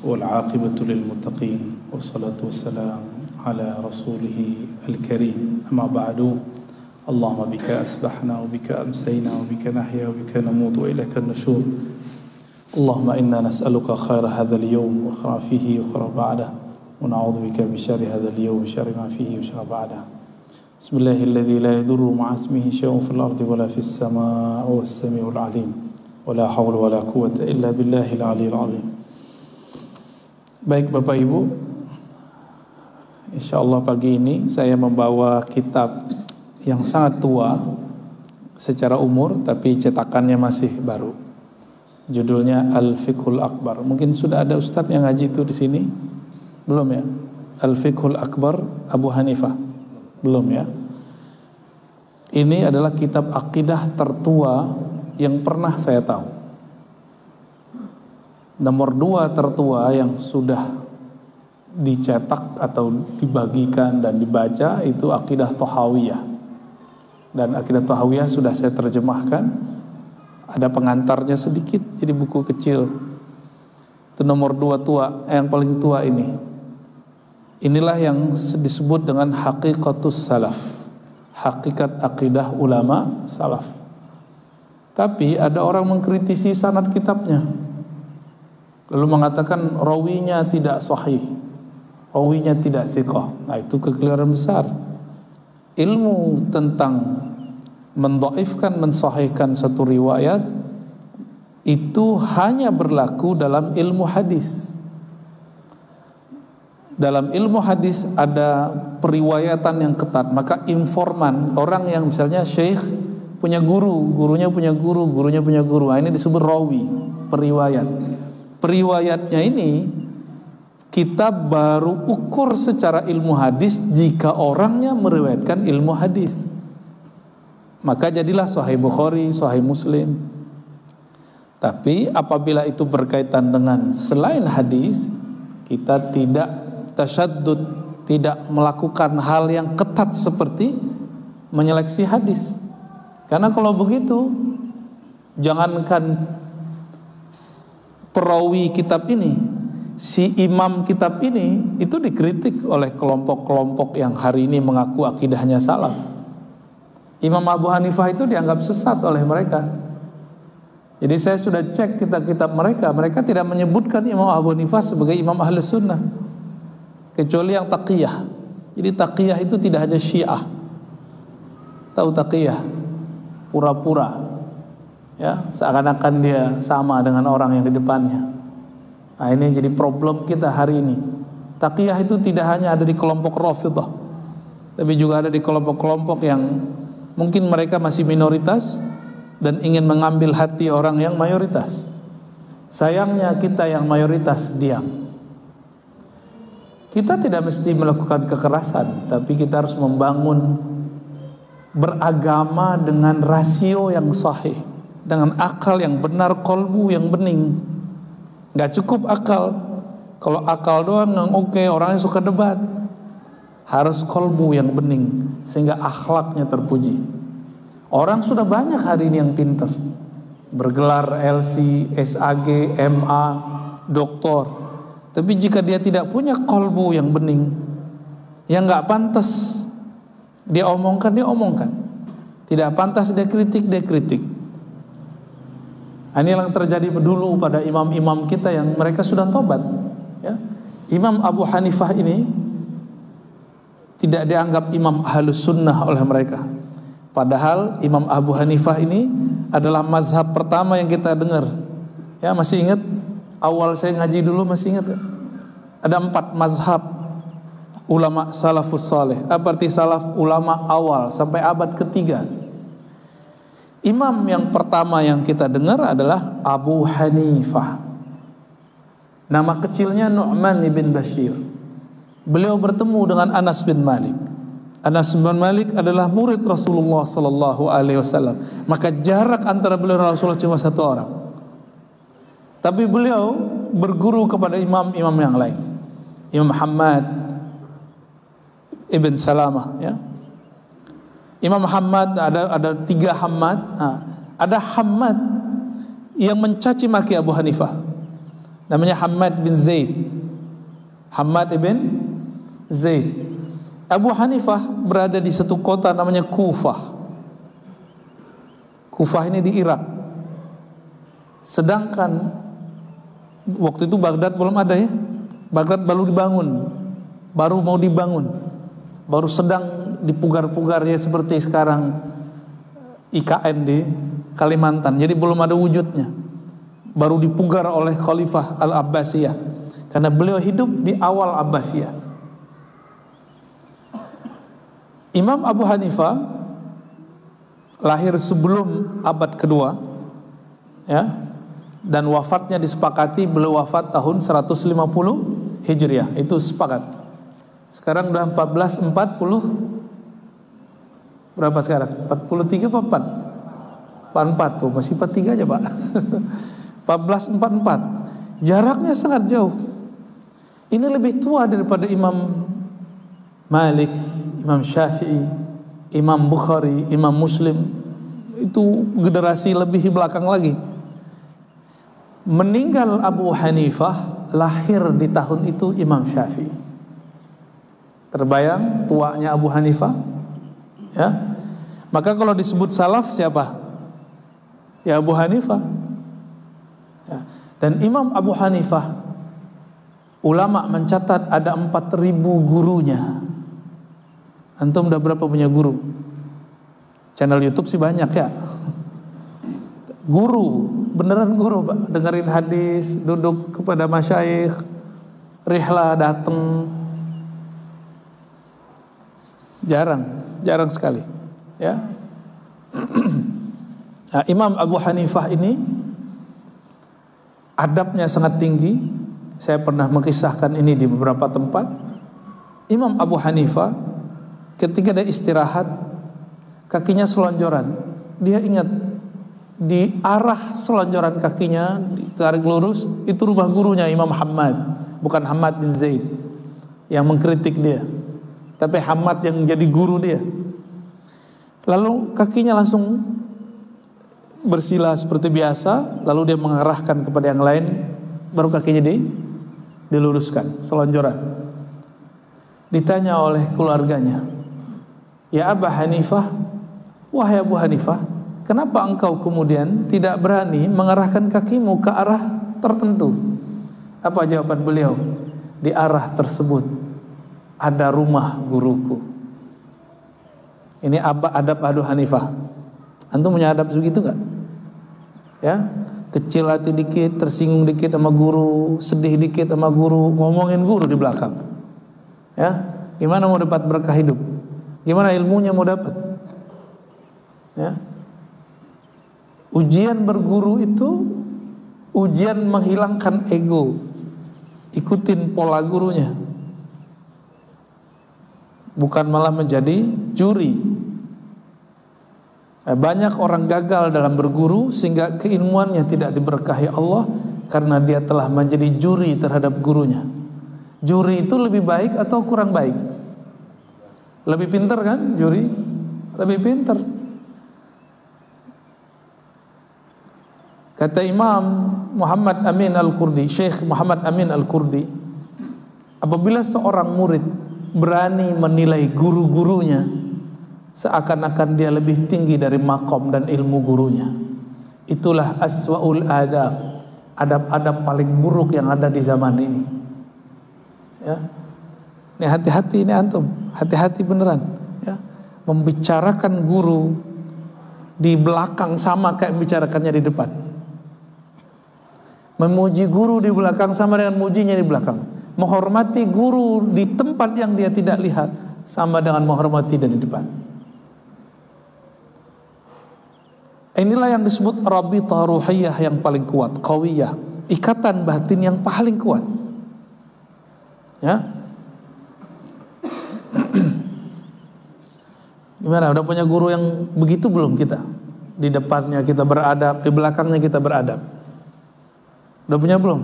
والعاقبة للمتقين والصلاة والسلام على رسوله الكريم أما بعد اللهم بك أسبحنا وبك أمسينا وبك نحيا وبك نموت وإليك النشور اللهم إنا نسألك خير هذا اليوم وخير فيه وخير بعده ونعوذ بك من شر هذا اليوم وشر ما فيه وشر بعده بسم الله الذي لا يضر مع اسمه شيء في الأرض ولا في السماء وهو السميع العليم ولا حول ولا قوة إلا بالله العلي العظيم. Baik Bapak Ibu, insyaallah pagi ini saya membawa kitab yang sangat tua secara umur tapi cetakannya masih baru. Judulnya Al-Fiqhul Akbar. Mungkin sudah ada ustadz yang ngaji itu di sini? Belum ya? Al-Fiqhul Akbar Abu Hanifah. Belum ya? Ini adalah kitab akidah tertua yang pernah saya tahu. Nomor 2 tertua yang sudah dicetak atau dibagikan dan dibaca itu akidah Thahawiyah. Dan akidah Thahawiyah sudah saya terjemahkan. Ada pengantarnya sedikit, jadi buku kecil. Itu nomor 2 tua, yang paling tua ini. Inilah yang disebut dengan Haqiqatus Salaf, hakikat akidah ulama salaf. Tapi ada orang mengkritisi sanad kitabnya, lalu mengatakan rawinya tidak sahih, rawinya tidak thiqah. Nah, itu kekeliruan besar. Ilmu tentang mendhaifkan, mensahihkan satu riwayat itu hanya berlaku dalam ilmu hadis. Dalam ilmu hadis ada periwayatan yang ketat. Maka informan, orang yang misalnya syekh punya guru, gurunya punya guru, gurunya punya guru, nah, ini disebut rawi, periwayat. Periwayatnya ini kita baru ukur secara ilmu hadis jika orangnya meriwayatkan ilmu hadis. Maka jadilah Sahih Bukhari, Sahih Muslim. Tapi apabila itu berkaitan dengan selain hadis, kita tidak tasyaddud, tidak melakukan hal yang ketat seperti menyeleksi hadis. Karena kalau begitu, jangankan perawi kitab ini, si imam kitab ini itu dikritik oleh kelompok-kelompok yang hari ini mengaku akidahnya salaf. Imam Abu Hanifah itu dianggap sesat oleh mereka. Jadi saya sudah cek kitab-kitab mereka, mereka tidak menyebutkan Imam Abu Hanifah sebagai imam Ahlus Sunnah, kecuali yang taqiyah. Jadi taqiyah itu tidak hanya Syiah. Tahu taqiyah? Pura-pura, ya, seakan-akan dia sama dengan orang yang di depannya. Nah, ini jadi problem kita hari ini. Taqiyah itu tidak hanya ada di kelompok Rafidhah, tapi juga ada di kelompok-kelompok yang mungkin mereka masih minoritas dan ingin mengambil hati orang yang mayoritas. Sayangnya kita yang mayoritas diam. Kita tidak mesti melakukan kekerasan, tapi kita harus membangun beragama dengan rasio yang sahih, dengan akal yang benar, kolbu yang bening. Gak cukup akal. Kalau akal doang yang oke, orangnya suka debat. Harus kolbu yang bening, sehingga akhlaknya terpuji. Orang sudah banyak hari ini yang pintar, bergelar LC, SAG, MA, doktor. Tapi jika dia tidak punya kolbu yang bening, yang gak pantas dia omongkan, dia omongkan. Tidak pantas dia kritik, dia kritik. Ini yang terjadi dulu pada imam-imam kita yang mereka sudah tobat, ya. Imam Abu Hanifah ini tidak dianggap imam Ahlus Sunnah oleh mereka. Padahal Imam Abu Hanifah ini adalah mazhab pertama yang kita dengar. Ya, masih ingat? Awal saya ngaji dulu masih ingat? Ada 4 mazhab ulama salafus saleh. Apa arti salaf? Ulama awal sampai abad ketiga. Imam yang pertama yang kita dengar adalah Abu Hanifah. Nama kecilnya Nu'man bin Bashir. Beliau bertemu dengan Anas bin Malik. Anas bin Malik adalah murid Rasulullah sallallahu alaihi wasallam. Maka jarak antara beliau dan Rasulullah cuma 1 orang. Tapi beliau berguru kepada imam-imam yang lain. Imam Muhammad ibn Salamah, ya. Imam Muhammad ada 3 Hammad. Ada Hammad yang mencaci maki Abu Hanifah. namanya Hammad bin Zaid. Hammad ibn Zaid. Abu Hanifah berada di satu kota namanya Kufah. Kufah ini di Irak. Sedangkan waktu itu Baghdad belum ada ya. Baghdad baru dibangun, baru mau dibangun, baru sedang dipugar-pugar ya seperti sekarang IKN di Kalimantan. Jadi belum ada wujudnya. Baru dipugar oleh Khalifah Al-Abbasiyah. Karena beliau hidup di awal Abbasiyah. Imam Abu Hanifah lahir sebelum abad kedua, ya, dan wafatnya disepakati beliau wafat tahun 150 Hijriah. Itu sepakat. Sekarang udah 1440. Berapa sekarang? 43 apa 4? 44 tuh, masih 43 aja Pak. 1444. Jaraknya sangat jauh. Ini lebih tua daripada Imam Malik, Imam Syafi'i, Imam Bukhari, Imam Muslim. Itu generasi lebih belakang lagi. Meninggal Abu Hanifah, lahir di tahun itu Imam Syafi'i. Terbayang tuanya Abu Hanifah? Ya. Maka kalau disebut salaf siapa? Ya Abu Hanifah. Ya. Dan Imam Abu Hanifah, ulama mencatat ada 4.000 gurunya. Antum udah berapa punya guru? Channel YouTube sih banyak ya. Guru, beneran guru Pak. Dengerin hadis, duduk kepada masyayikh, rihlah datang. Jarang sekali. Ya. Nah, Imam Abu Hanifah ini adabnya sangat tinggi. Saya pernah mengisahkan ini di beberapa tempat. Imam Abu Hanifah ketika dia istirahat, kakinya selonjoran. Dia ingat di arah selonjoran kakinya ditarik lurus, itu rumah gurunya Imam Hammad, bukan Hammad bin Zaid yang mengkritik dia, tapi Hammad yang jadi guru dia. Lalu kakinya langsung bersila seperti biasa, lalu dia mengarahkan kepada yang lain, baru kakinya diluruskan, selonjoran. Ditanya oleh keluarganya, "Ya Abu Hanifah, wahai Abu Hanifah, kenapa engkau kemudian tidak berani mengarahkan kakimu ke arah tertentu?" Apa jawaban beliau? "Di arah tersebut ada rumah guruku." Ini adab Abu Hanifah. Antum punya adab begitu enggak? Ya, kecil hati dikit, tersinggung dikit sama guru, sedih dikit sama guru, ngomongin guru di belakang. Ya, gimana mau dapat berkah hidup? Gimana ilmunya mau dapat? Ya. Ujian berguru itu ujian menghilangkan ego. Ikutin pola gurunya. Bukan malah menjadi juri. Banyak orang gagal dalam berguru sehingga keilmuannya tidak diberkahi Allah karena dia telah menjadi juri terhadap gurunya. Juri itu lebih baik atau kurang baik? Lebih pintar kan juri? Lebih pintar. Kata Imam Muhammad Amin Al-Qurdi, Syekh Muhammad Amin Al-Qurdi, apabila seorang murid berani menilai guru-gurunya seakan-akan dia lebih tinggi dari makom dan ilmu gurunya, itulah aswaul adab, adab-adab paling buruk yang ada di zaman ini. Ya. Ini hati-hati ini antum, hati-hati beneran. Ya. Membicarakan guru di belakang sama kayak membicarakannya di depan. Memuji guru di belakang sama dengan mujinya di belakang. Menghormati guru di tempat yang dia tidak lihat sama dengan menghormati dia di depan. Inilah yang disebut rabithah ruhiyah yang paling kuat, qawiyah, ikatan batin yang paling kuat. Ya. Gimana? Udah punya guru yang begitu belum kita? Di depannya kita beradab, di belakangnya kita beradab. Udah punya belum?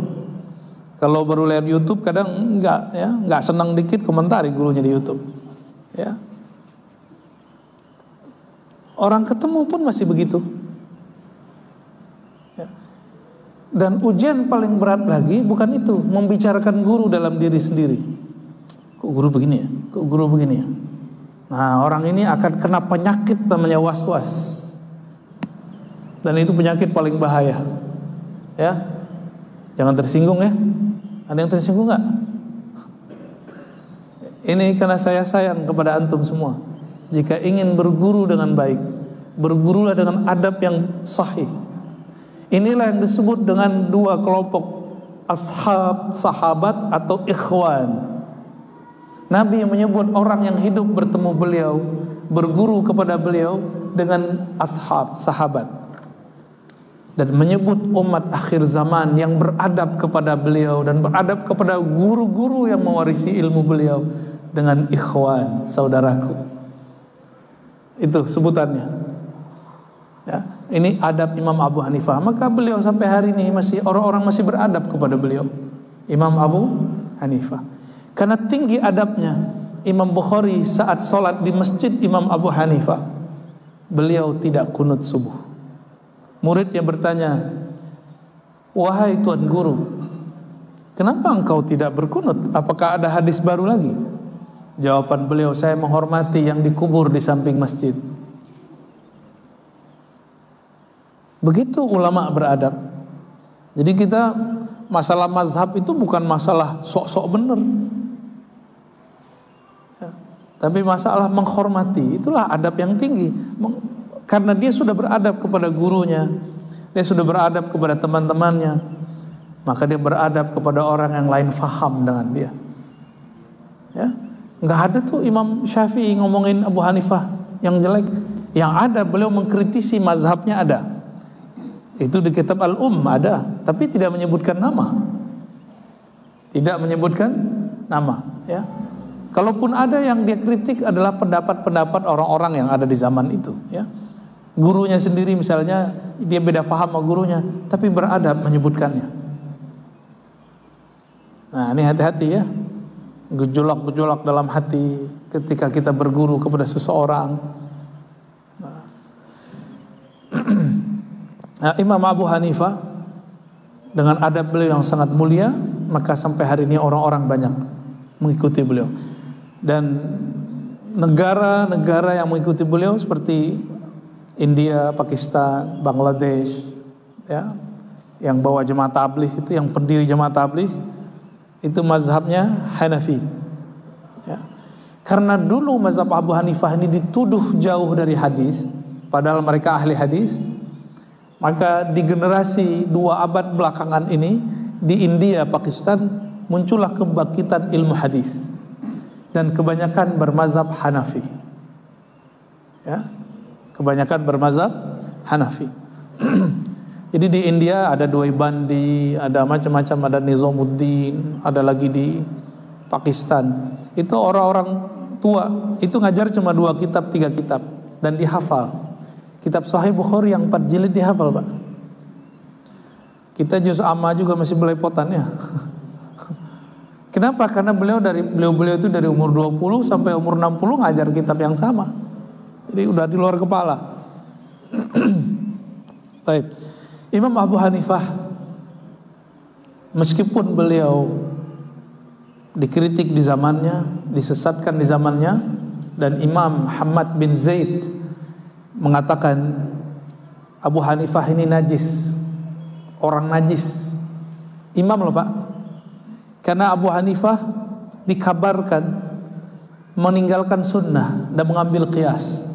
Kalau baru lihat YouTube kadang enggak senang dikit komentari gurunya di YouTube. Ya. Orang ketemu pun masih begitu. Ya. Dan ujian paling berat lagi bukan itu, membicarakan guru dalam diri sendiri. Kok guru begini ya? Kok guru begini ya? Nah, orang ini akan kena penyakit namanya was-was. Dan itu penyakit paling bahaya. Ya. Jangan tersinggung ya. Ada yang tersinggung enggak? Ini karena saya sayang kepada antum semua. Jika ingin berguru dengan baik, bergurulah dengan adab yang sahih. Inilah yang disebut dengan dua kelompok ashab, sahabat atau ikhwan. Nabi menyebut orang yang hidup bertemu beliau, berguru kepada beliau dengan ashab, sahabat. Dan menyebut umat akhir zaman yang beradab kepada beliau dan beradab kepada guru-guru yang mewarisi ilmu beliau dengan ikhwan, saudaraku. Itu sebutannya. Ya, ini adab Imam Abu Hanifah. Maka beliau sampai hari ini orang-orang masih beradab kepada beliau, Imam Abu Hanifah. Karena tinggi adabnya, Imam Bukhari saat sholat di masjid Imam Abu Hanifah, beliau tidak kunut subuh. Muridnya bertanya, wahai tuan guru, kenapa engkau tidak berkunut? Apakah ada hadis baru lagi? Jawaban beliau, saya menghormati yang dikubur di samping masjid. Begitu ulama beradab. Jadi kita masalah mazhab itu bukan masalah sok-sok bener ya, tapi masalah menghormati. Itulah adab yang tinggi. Karena dia sudah beradab kepada gurunya, dia sudah beradab kepada teman-temannya, maka dia beradab kepada orang yang lain faham dengan dia. Ya, nggak ada tuh Imam Syafi'i ngomongin Abu Hanifah yang jelek. Yang ada beliau mengkritisi mazhabnya ada. Itu di kitab ada, tapi tidak menyebutkan nama. Tidak menyebutkan nama, ya. Kalaupun ada yang dia kritik adalah pendapat-pendapat orang-orang yang ada di zaman itu, ya. Gurunya sendiri misalnya dia beda faham sama gurunya, tapi beradab menyebutkannya. Nah, ini hati-hati ya. Gejolak-gejolak dalam hati ketika kita berguru kepada seseorang. Nah, Imam Abu Hanifah dengan adab beliau yang sangat mulia, maka sampai hari ini orang-orang banyak mengikuti beliau. Dan negara-negara yang mengikuti beliau seperti India, Pakistan, Bangladesh, ya, yang bawa jemaah tabligh itu, yang pendiri jemaah tabligh itu mazhabnya Hanafi. Ya. Karena dulu mazhab Abu Hanifah ini dituduh jauh dari hadis, padahal mereka ahli hadis. Maka di generasi 2 abad belakangan ini di India, Pakistan muncullah kebangkitan ilmu hadis dan kebanyakan bermazhab Hanafi. Ya, kebanyakan bermazhab Hanafi. Jadi di India ada Dwaibandi, ada macam-macam, ada Nizamuddin, ada lagi di Pakistan. Itu orang-orang tua, itu ngajar cuma 2 kitab, 3 kitab dan dihafal. Kitab Sahih Bukhari yang 4 jilid dihafal, Pak. Kita juz amma juga masih belepotan ya. Kenapa? Karena beliau itu dari umur 20 sampai umur 60 ngajar kitab yang sama. Jadi udah di luar kepala. Baik. Imam Abu Hanifah meskipun beliau dikritik di zamannya, disesatkan di zamannya, dan Imam Muhammad bin Zaid mengatakan Abu Hanifah ini najis, orang najis. Imam loh Pak. Karena Abu Hanifah dikabarkan meninggalkan sunnah dan mengambil qiyas.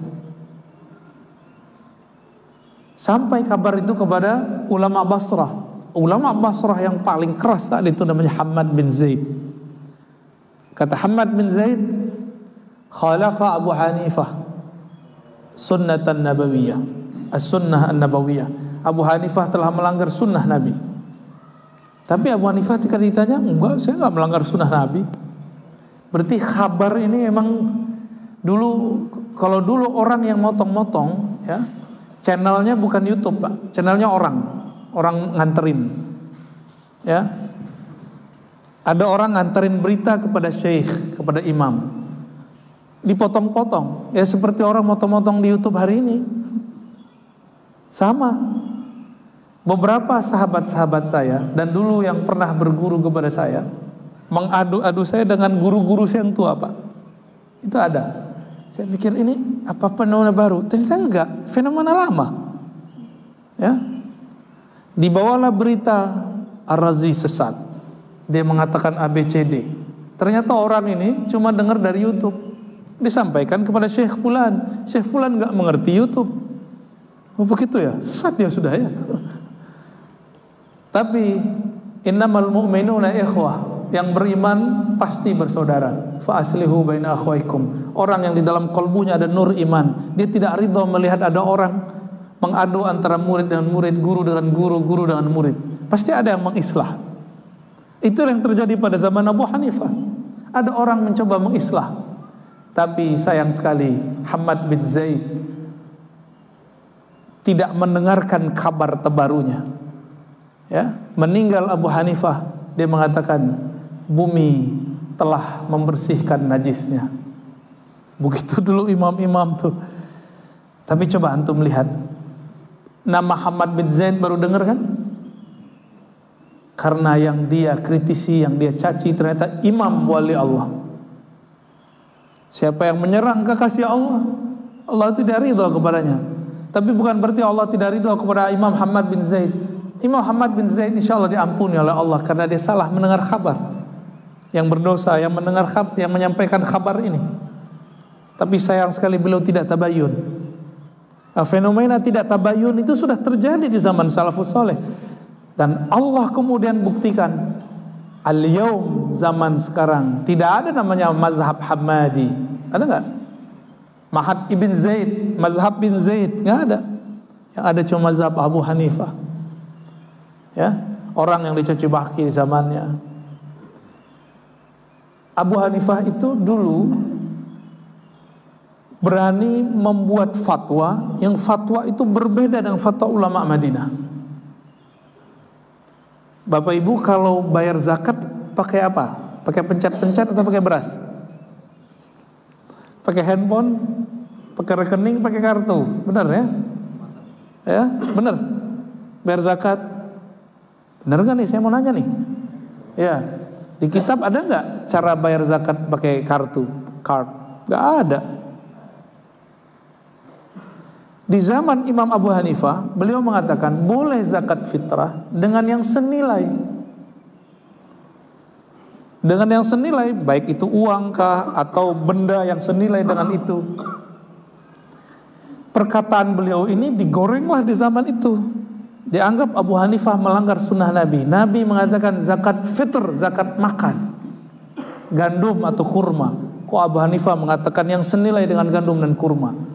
Sampai kabar itu kepada ulama Basrah. Ulama Basrah yang paling keras saat itu namanya Hammad bin Zaid. Kata Hammad bin Zaid, khalafa Abu Hanifah sunnatan nabawiyah, as-sunnah an-nabawiyah. Abu Hanifah telah melanggar sunnah Nabi. Tapi Abu Hanifah ketika ditanya, enggak, saya enggak melanggar sunnah Nabi. Berarti kabar ini memang dulu, kalau dulu orang yang motong-motong, ya, channelnya bukan YouTube Pak, channelnya orang nganterin, ya. Ada orang nganterin berita kepada syekh, kepada imam, dipotong-potong, ya seperti orang motong-motong di YouTube hari ini. Sama. beberapa sahabat-sahabat saya dan dulu yang pernah berguru kepada saya mengadu-adu saya dengan guru-guru saya yang tua, Pak. Itu ada. Saya pikir ini apa fenomena baru? Ternyata enggak, fenomena lama. Ya. Dibawalah berita Ar-Razi sesat. Dia mengatakan ABCD. Ternyata orang ini cuma dengar dari YouTube. Disampaikan kepada Syekh Fulan. Syekh Fulan enggak mengerti YouTube. Oh begitu ya? Sesat dia sudah ya. Tapi innamal mu'minuna ikhwah, yang beriman pasti bersaudara. Fa aslihu baina akhwaikum. Orang yang di dalam kalbunya ada nur iman, dia tidak ridha melihat ada orang mengadu antara murid dengan murid, guru dengan guru, guru dengan murid. Pasti ada yang mengislah. Itu yang terjadi pada zaman Abu Hanifah. Ada orang mencoba mengislah, tapi sayang sekali Hamad bin Zaid tidak mendengarkan kabar terbarunya. Ya, meninggal Abu Hanifah, dia mengatakan bumi telah membersihkan najisnya. Begitu dulu imam-imam tuh. Tapi coba antum lihat, nama Hamad bin Zaid baru dengar kan? Karena yang dia kritisi, yang dia caci ternyata imam wali Allah. Siapa yang menyerang kekasih Allah, Allah tidak ridha kepadanya. Tapi bukan berarti Allah tidak ridha kepada Imam Hamad bin Zaid. Imam Hamad bin Zaid insya Allah diampuni oleh Allah karena dia salah mendengar kabar. Yang berdosa, yang mendengar kabar, yang menyampaikan kabar ini. Tapi sayang sekali beliau tidak tabayun. Nah, fenomena tidak tabayun itu sudah terjadi di zaman salafus soleh. Dan Allah kemudian buktikan, al-yaum, zaman sekarang tidak ada namanya mazhab Hamadi. Ada nggak? Mahad ibn Zaid, mazhab bin Zaid, nggak ada. Yang ada cuma mazhab Abu Hanifah. Ya, orang yang dicaci maki di zamannya. Abu Hanifah itu dulu berani membuat fatwa yang fatwa itu berbeda dengan fatwa ulama Madinah. Bapak Ibu kalau bayar zakat pakai apa? Pakai pencet-pencet atau pakai beras? Pakai handphone, pakai rekening, pakai kartu. Benar ya? Ya, benar. Bayar zakat. Benar gak nih? Saya mau nanya nih. Ya, di kitab ada nggak cara bayar zakat pakai kartu, card? Nggak ada. Di zaman Imam Abu Hanifah, beliau mengatakan boleh zakat fitrah dengan yang senilai. Dengan yang senilai, baik itu uang kah atau benda yang senilai dengan itu. Perkataan beliau ini digorenglah di zaman itu. Dianggap Abu Hanifah melanggar sunnah Nabi. Nabi mengatakan zakat fitr, zakat makan, gandum atau kurma. Kok Abu Hanifah mengatakan yang senilai dengan gandum dan kurma?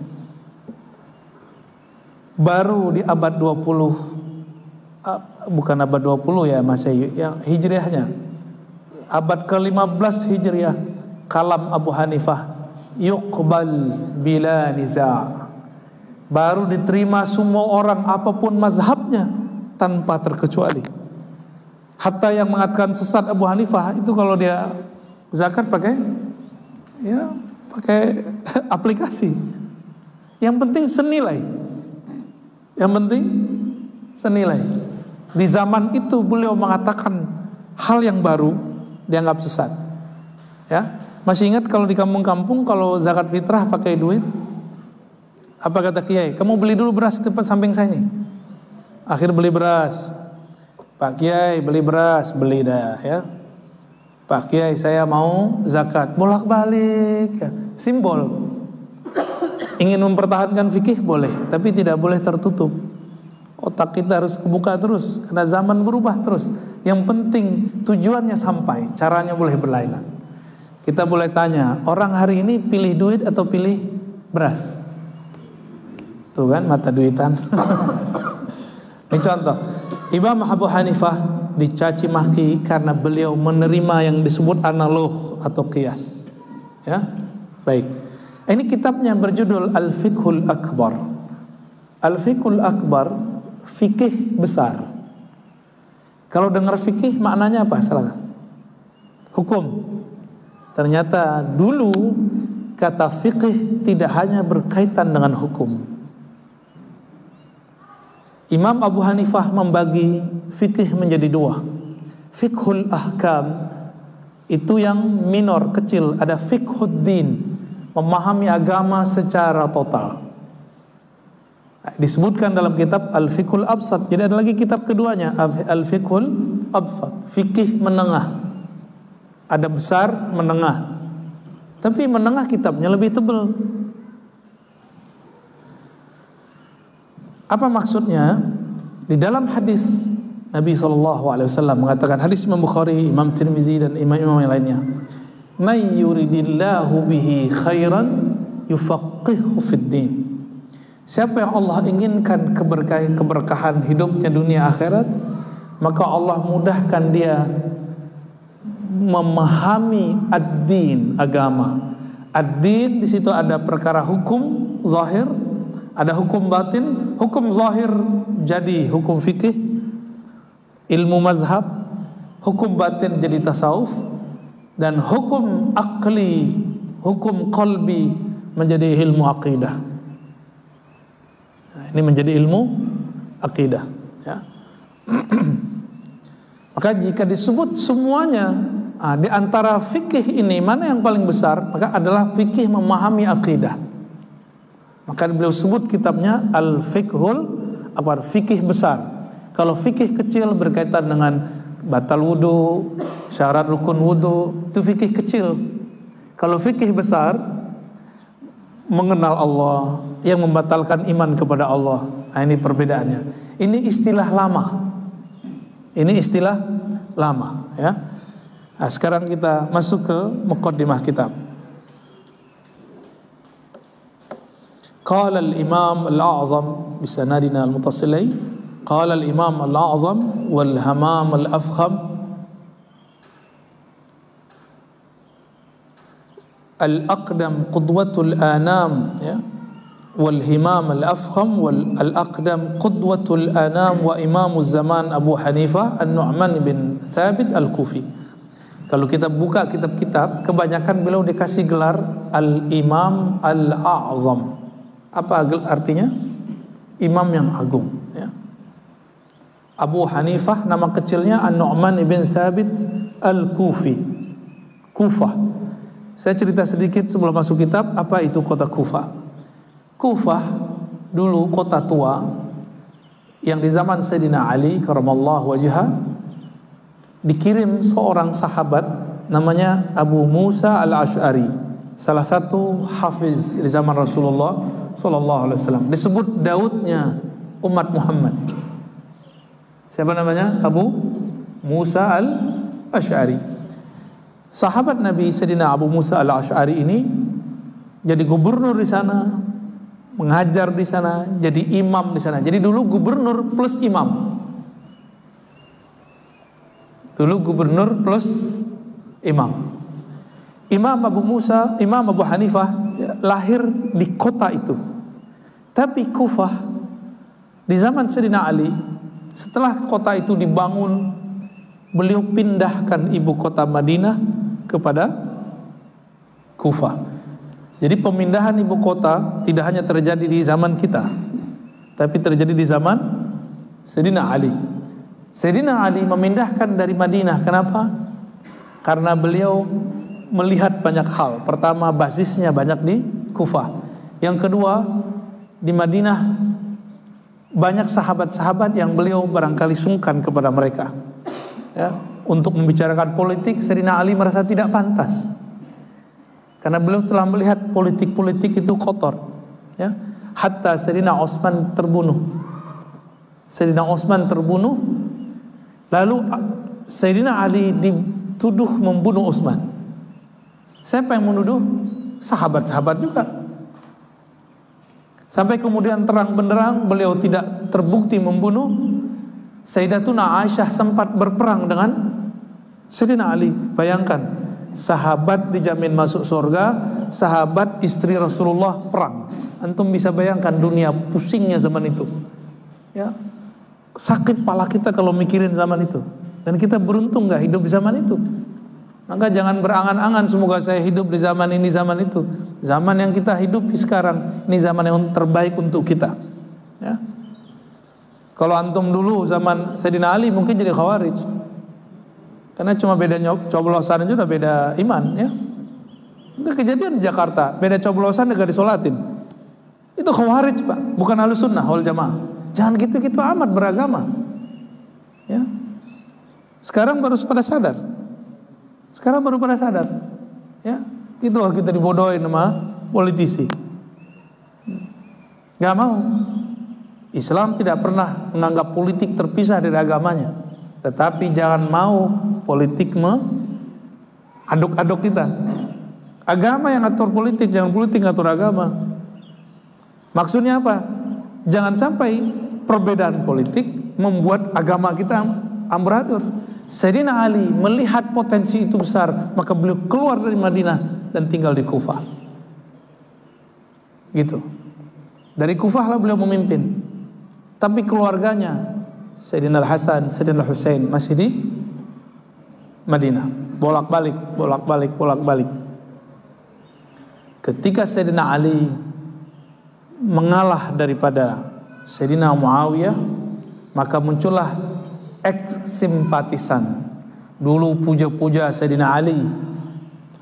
Baru di abad 20, bukan abad 20 ya Masehi, yang hijriahnya, abad ke-15 hijriah, kalam Abu Hanifah yuqbal bila niza'. Baru diterima semua orang apapun mazhabnya tanpa terkecuali. Hatta yang mengatakan sesat Abu Hanifah itu kalau dia zakat pakai aplikasi. Yang penting senilai. Yang penting senilai. Di zaman itu beliau mengatakan hal yang baru dianggap sesat. Ya, masih ingat kalau di kampung-kampung kalau zakat fitrah pakai duit? Apa kata kiai? Kamu beli dulu beras di tempat samping saya nih. Akhir beli beras. Pak Kiai beli beras, beli dah ya. Pak Kiai saya mau zakat, bolak-balik ya. Simbol. Ingin mempertahankan fikih boleh, tapi tidak boleh tertutup. Otak kita harus kebuka terus karena zaman berubah terus. Yang penting tujuannya sampai, caranya boleh berlainan. Kita boleh tanya, orang hari ini pilih duit atau pilih beras? Tuh kan mata duitan. Ini contoh. Imam Abu Hanifah dicaci maki karena beliau menerima yang disebut analog atau qiyas. Ya, baik. Ini kitabnya berjudul Al-Fiqhul Akbar. Al-Fiqhul Akbar, fikih besar. Kalau dengar fikih maknanya apa? Salah. Hukum. Ternyata dulu kata fikih tidak hanya berkaitan dengan hukum. Imam Abu Hanifah membagi fikih menjadi dua. Fiqhul ahkam itu yang minor, kecil. Ada fiqhuddin, memahami agama secara total. Disebutkan dalam kitab Al-Fiqhul Absat. Jadi ada lagi kitab keduanya, Al-Fiqhul Absat, fikih menengah. Ada besar, menengah. Tapi menengah kitabnya lebih tebal. Apa maksudnya? Di dalam hadis Nabi SAW mengatakan, hadis Imam Bukhari, Imam Tirmizi dan imam-imam yang lainnya, "May yuridillahu bihi khairan yufaqihu fid din." Siapa yang Allah inginkan keberkahan hidupnya dunia akhirat, maka Allah mudahkan dia memahami ad-din, agama. Ad-din di situ ada perkara hukum zahir, ada hukum batin. Hukum zahir jadi hukum fikih, ilmu mazhab. Hukum batin jadi tasawuf. Dan hukum akli, hukum qalbi menjadi ilmu aqidah. Nah, ini menjadi ilmu akidah, ya. Maka jika disebut semuanya, di antara fikih ini mana yang paling besar, maka adalah fikih memahami akidah. Maka beliau sebut kitabnya Al-Fiqhul fikih besar. Kalau fikih kecil berkaitan dengan batal wudu, syarat rukun wudu, itu fikih kecil. Kalau fikih besar, mengenal Allah, yang membatalkan iman kepada Allah. Nah, ini perbedaannya. Ini istilah lama. Ini istilah lama, ya. Nah, sekarang kita masuk ke muqaddimah kitab. Qala al-Imam al-A'zam bisanadina al-muttasilai, qala al-Imam al-A'zam wal Hamam al-Afkham al-Aqdam qudwatul anam, ya. Wal Himam al-Afkham wal al-Aqdam qudwatul anam wa imamuz zaman Abu Hanifah An-Nu'man bin Thabit al-Kufi. Kalau kita buka kitab-kitab, kebanyakan beliau dikasih gelar Al-Imam Al-A'zam. Apa artinya? Imam yang agung, ya. Abu Hanifah nama kecilnya An-Nu'man bin Thabit al-Kufi, Kufah. Saya cerita sedikit sebelum masuk kitab, apa itu kota Kufah. Kufah dulu kota tua yang di zaman Sayyidina Ali karamallahu wajhah, dikirim seorang sahabat namanya Abu Musa al-Ash'ari, salah satu hafiz di zaman Rasulullah sallallahu alaihi wasallam. Disebut Daudnya umat Muhammad. Siapa namanya? Abu Musa al-Ash'ari. Sahabat Nabi Sayyidina Abu Musa al-Ash'ari ini jadi gubernur di sana, mengajar di sana, jadi imam di sana. Jadi dulu gubernur plus imam. Dulu gubernur plus imam. Imam Abu Hanifah lahir di kota itu. Tapi Kufah di zaman Sayyidina Ali, setelah kota itu dibangun, beliau pindahkan ibu kota Madinah kepada Kufah. Jadi pemindahan ibu kota tidak hanya terjadi di zaman kita, tapi terjadi di zaman Sayyidina Ali. Sayyidina Ali memindahkan dari Madinah. Kenapa? Karena beliau melihat banyak hal. Pertama, basisnya banyak di Kufah. Yang kedua, di Madinah banyak sahabat-sahabat yang beliau barangkali sungkan kepada mereka, ya. Untuk membicarakan politik, Sayyidina Ali merasa tidak pantas, karena beliau telah melihat politik-politik itu kotor, ya. Hatta Sayyidina Utsman terbunuh. Sayyidina Utsman terbunuh, lalu Sayyidina Ali dituduh membunuh Utsman. Siapa yang menuduh? Sahabat-sahabat juga. Sampai kemudian terang benderang beliau tidak terbukti membunuh. Sayyidatuna Aisyah sempat berperang dengan Sayyidina Ali. Bayangkan, sahabat dijamin masuk surga, sahabat istri Rasulullah perang. Antum bisa bayangkan dunia pusingnya zaman itu, ya. Sakit pala kita kalau mikirin zaman itu. Dan kita beruntung gak hidup di zaman itu. Maka jangan berangan-angan semoga saya hidup di zaman ini, zaman itu. Zaman yang kita hidupi sekarang ini zaman yang terbaik untuk kita, ya. Kalau antum dulu zaman Sayyidina Ali mungkin jadi khawarij, karena cuma beda coblosan aja udah beda iman ya. Itu kejadian di Jakarta, beda coblosan gak disolatin, itu khawarij Pak, bukan Ahlussunnah wal Jamaah. Jangan gitu-gitu amat beragama ya. Sekarang baru pada sadar, ya. Gitu loh kita dibodohin sama politisi. Gak mau. Islam tidak pernah menganggap politik terpisah dari agamanya, tetapi jangan mau politik aduk-aduk kita. Agama yang ngatur politik, jangan politik ngatur agama. Maksudnya apa? Jangan sampai perbedaan politik membuat agama kita amburadul. Sayyidina Ali melihat potensi itu besar, maka beliau keluar dari Madinah dan tinggal di Kufah. Gitu. Dari Kufah lah beliau memimpin. Tapi keluarganya Sayyidina Al-Hasan, Sayyidina Al-Husain masih di Madinah. Bolak-balik. Ketika Sayyidina Ali mengalah daripada Sayyidina Muawiyah, maka muncullah simpatisan. Dulu puja-puja Sayyidina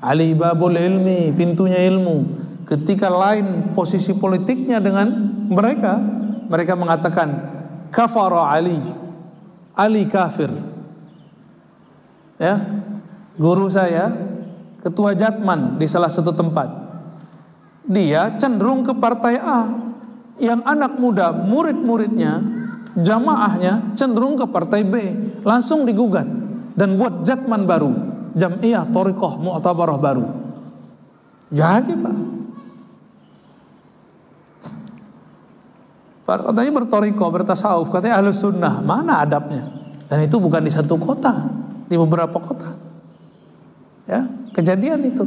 Ali babul ilmi, pintunya ilmu. Ketika lain posisi politiknya dengan mereka mengatakan kafara Ali kafir. Ya. Guru saya ketua Jatman di salah satu tempat, dia cenderung ke partai A. Yang anak muda, murid-muridnya, jamaahnya cenderung ke partai B. Langsung digugat dan buat Jatman baru, Jam'iyah Thariqah Mu'tabarah baru. Jadi Pak, katanya bertoriko, bertasawuf, katanya Ahlussunnah, mana adabnya? Dan itu bukan di satu kota, di beberapa kota. Ya, kejadian itu.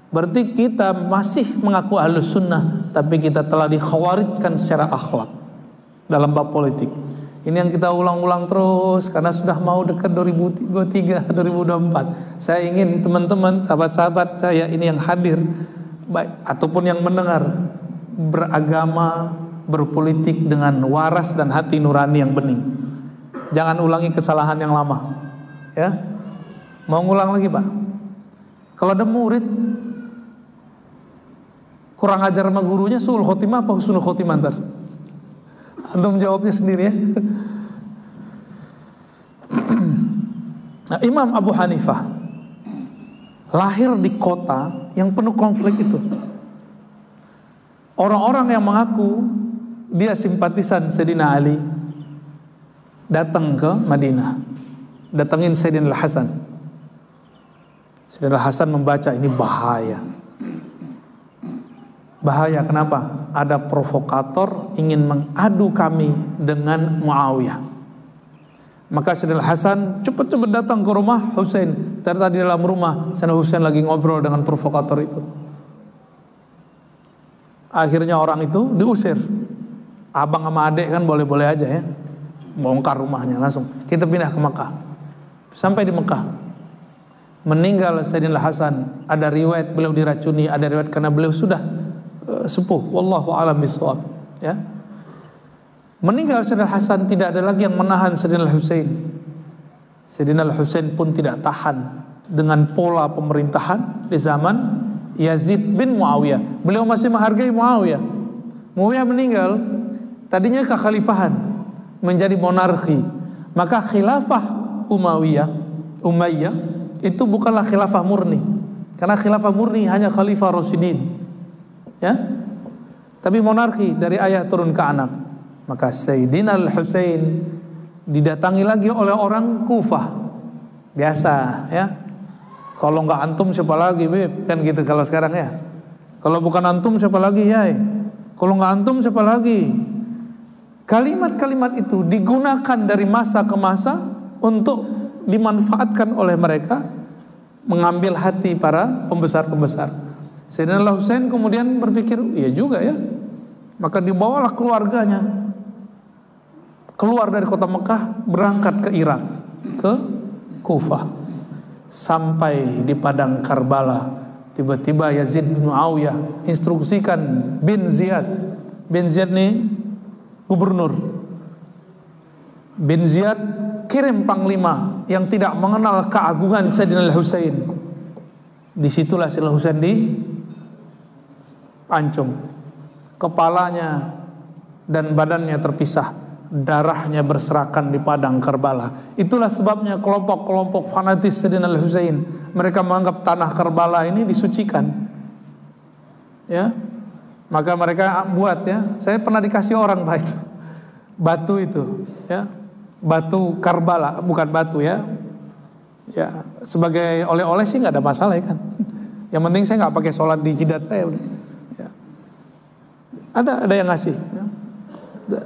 Berarti kita masih mengaku Ahlussunnah, tapi kita telah dikhawarijkan secara akhlak dalam bab politik. Ini yang kita ulang-ulang terus karena sudah mau dekat 2023, 2024. Saya ingin teman-teman, sahabat-sahabat saya ini yang hadir, baik ataupun yang mendengar, beragama, berpolitik dengan waras dan hati nurani yang bening. Jangan ulangi kesalahan yang lama. Ya. Mau ngulang lagi, Pak? Kalau ada murid kurang ajar sama gurunya, suul khotimah apa husnul khotimah ntar? Antum jawabnya sendiri ya. Nah, Imam Abu Hanifah lahir di kota yang penuh konflik itu. Orang-orang yang mengaku dia simpatisan Sayyidina Ali datang ke Madinah, datangin Sayyidina Al-Hasan. Sayyidina Al-Hasan membaca, ini bahaya. Bahaya kenapa? Ada provokator ingin mengadu kami dengan Muawiyah. Maka Sayyidina Al-Hasan cepat-cepat datang ke rumah Husain. Ternyata di dalam rumah Sayyidina Husain lagi ngobrol dengan provokator itu. Akhirnya orang itu diusir. Abang sama adik kan boleh-boleh aja ya, bongkar rumahnya langsung. Kita pindah ke Mekah. Sampai di Mekah, meninggal Sayyidina Hasan. Ada riwayat beliau diracuni, ada riwayat karena beliau sudah sepuh. Wallahu a'lam bishawab. Ya. Meninggal Sayyidina Hasan, tidak ada lagi yang menahan Sayyidina Husain. Sayyidina Husain pun tidak tahan dengan pola pemerintahan di zaman Yazid bin Muawiyah. Beliau masih menghargai Muawiyah. Muawiyah meninggal, tadinya kekhalifahan menjadi monarki. Maka khilafah Umayyah itu bukanlah khilafah murni. Karena khilafah murni hanya khalifah Rasyidin. Ya. Tapi monarki dari ayah turun ke anak. Maka Sayyidina Al-Husain didatangi lagi oleh orang Kufah. Biasa ya. Kalau nggak antum siapa lagi, Beb? Kan gitu kalau sekarang ya. Kalau bukan antum siapa lagi, ya? Kalau nggak antum siapa lagi? Kalimat-kalimat itu digunakan dari masa ke masa untuk dimanfaatkan oleh mereka, mengambil hati para pembesar-pembesar. Sayyidina Al-Husain kemudian berpikir, iya juga ya. Maka dibawalah keluarganya keluar dari kota Mekah, berangkat ke Irak, ke Kufah. Sampai di padang Karbala, tiba-tiba Yazid bin Muawiyah instruksikan bin Ziyad. Bin Ziyad nih gubernur, bin Ziyad kirim panglima yang tidak mengenal keagungan Sayyidina Al-Husain. Disitulah Sayyidina Al-Husain dipancung, kepalanya dan badannya terpisah, darahnya berserakan di padang Karbala. Itulah sebabnya kelompok-kelompok fanatis Sayyidina Al-Husain, mereka menganggap tanah Karbala ini disucikan. Ya, maka mereka buat, ya, saya pernah dikasih orang batu itu, ya, batu Karbala, bukan batu, ya, ya, sebagai oleh-oleh sih nggak ada masalah, ya kan. Yang penting saya nggak pakai sholat di jidat saya udah. Ya. Ada yang ngasih, ya.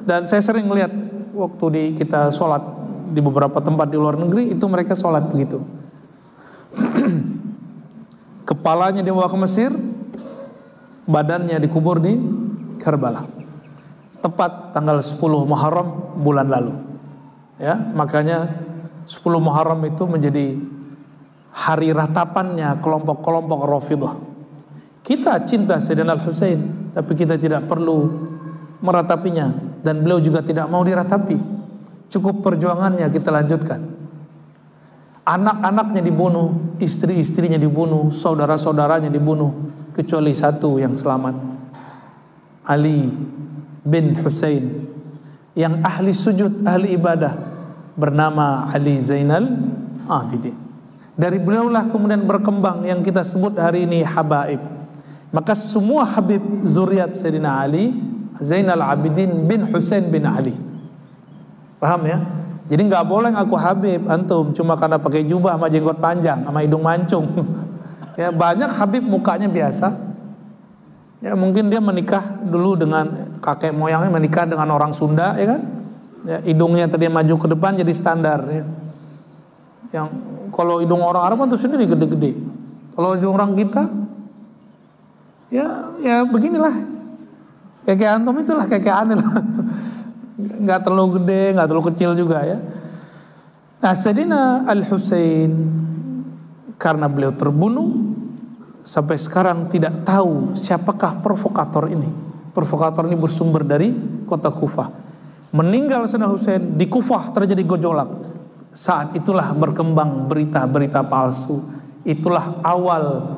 Dan saya sering lihat waktu kita sholat di beberapa tempat di luar negeri itu mereka sholat begitu. Kepalanya dibawa ke Mesir, badannya dikubur di Karbala. Tepat tanggal 10 Muharram bulan lalu. Ya, makanya 10 Muharram itu menjadi hari ratapannya kelompok-kelompok Rafidhah. Kita cinta Sayyidina Al-Husain, tapi kita tidak perlu meratapinya, dan beliau juga tidak mau diratapi. Cukup perjuangannya kita lanjutkan. Anak-anaknya dibunuh, istri-istrinya dibunuh, saudara-saudaranya dibunuh, kecuali satu yang selamat, Ali bin Husain, yang ahli sujud, ahli ibadah, bernama Ali Zainal Abidin. Dari beliaulah kemudian berkembang yang kita sebut hari ini habaib. Maka semua habib zuriat Sayyidina Ali Zainal Abidin bin Husain bin Ali. Paham, ya? Jadi nggak boleh ngaku habib antum cuma karena pakai jubah sama jenggot panjang sama hidung mancung. Ya, banyak habib mukanya biasa. Ya, mungkin dia menikah dulu dengan kakek moyangnya, menikah dengan orang Sunda, ya kan? Ya, hidungnya tadi maju ke depan jadi standar, ya. Yang kalau hidung orang Arab itu sendiri gede-gede. Kalau hidung orang kita, ya beginilah. Kayak antum itulah kayak aneh lah. Nggak terlalu gede, nggak terlalu kecil juga, ya. Nah, Sayyidina Al-Husain karena beliau terbunuh, sampai sekarang tidak tahu siapakah provokator ini. Provokator ini bersumber dari kota Kufah. Meninggal Sayyidina Husain, di Kufah terjadi gejolak. Saat itulah berkembang berita-berita palsu. Itulah awal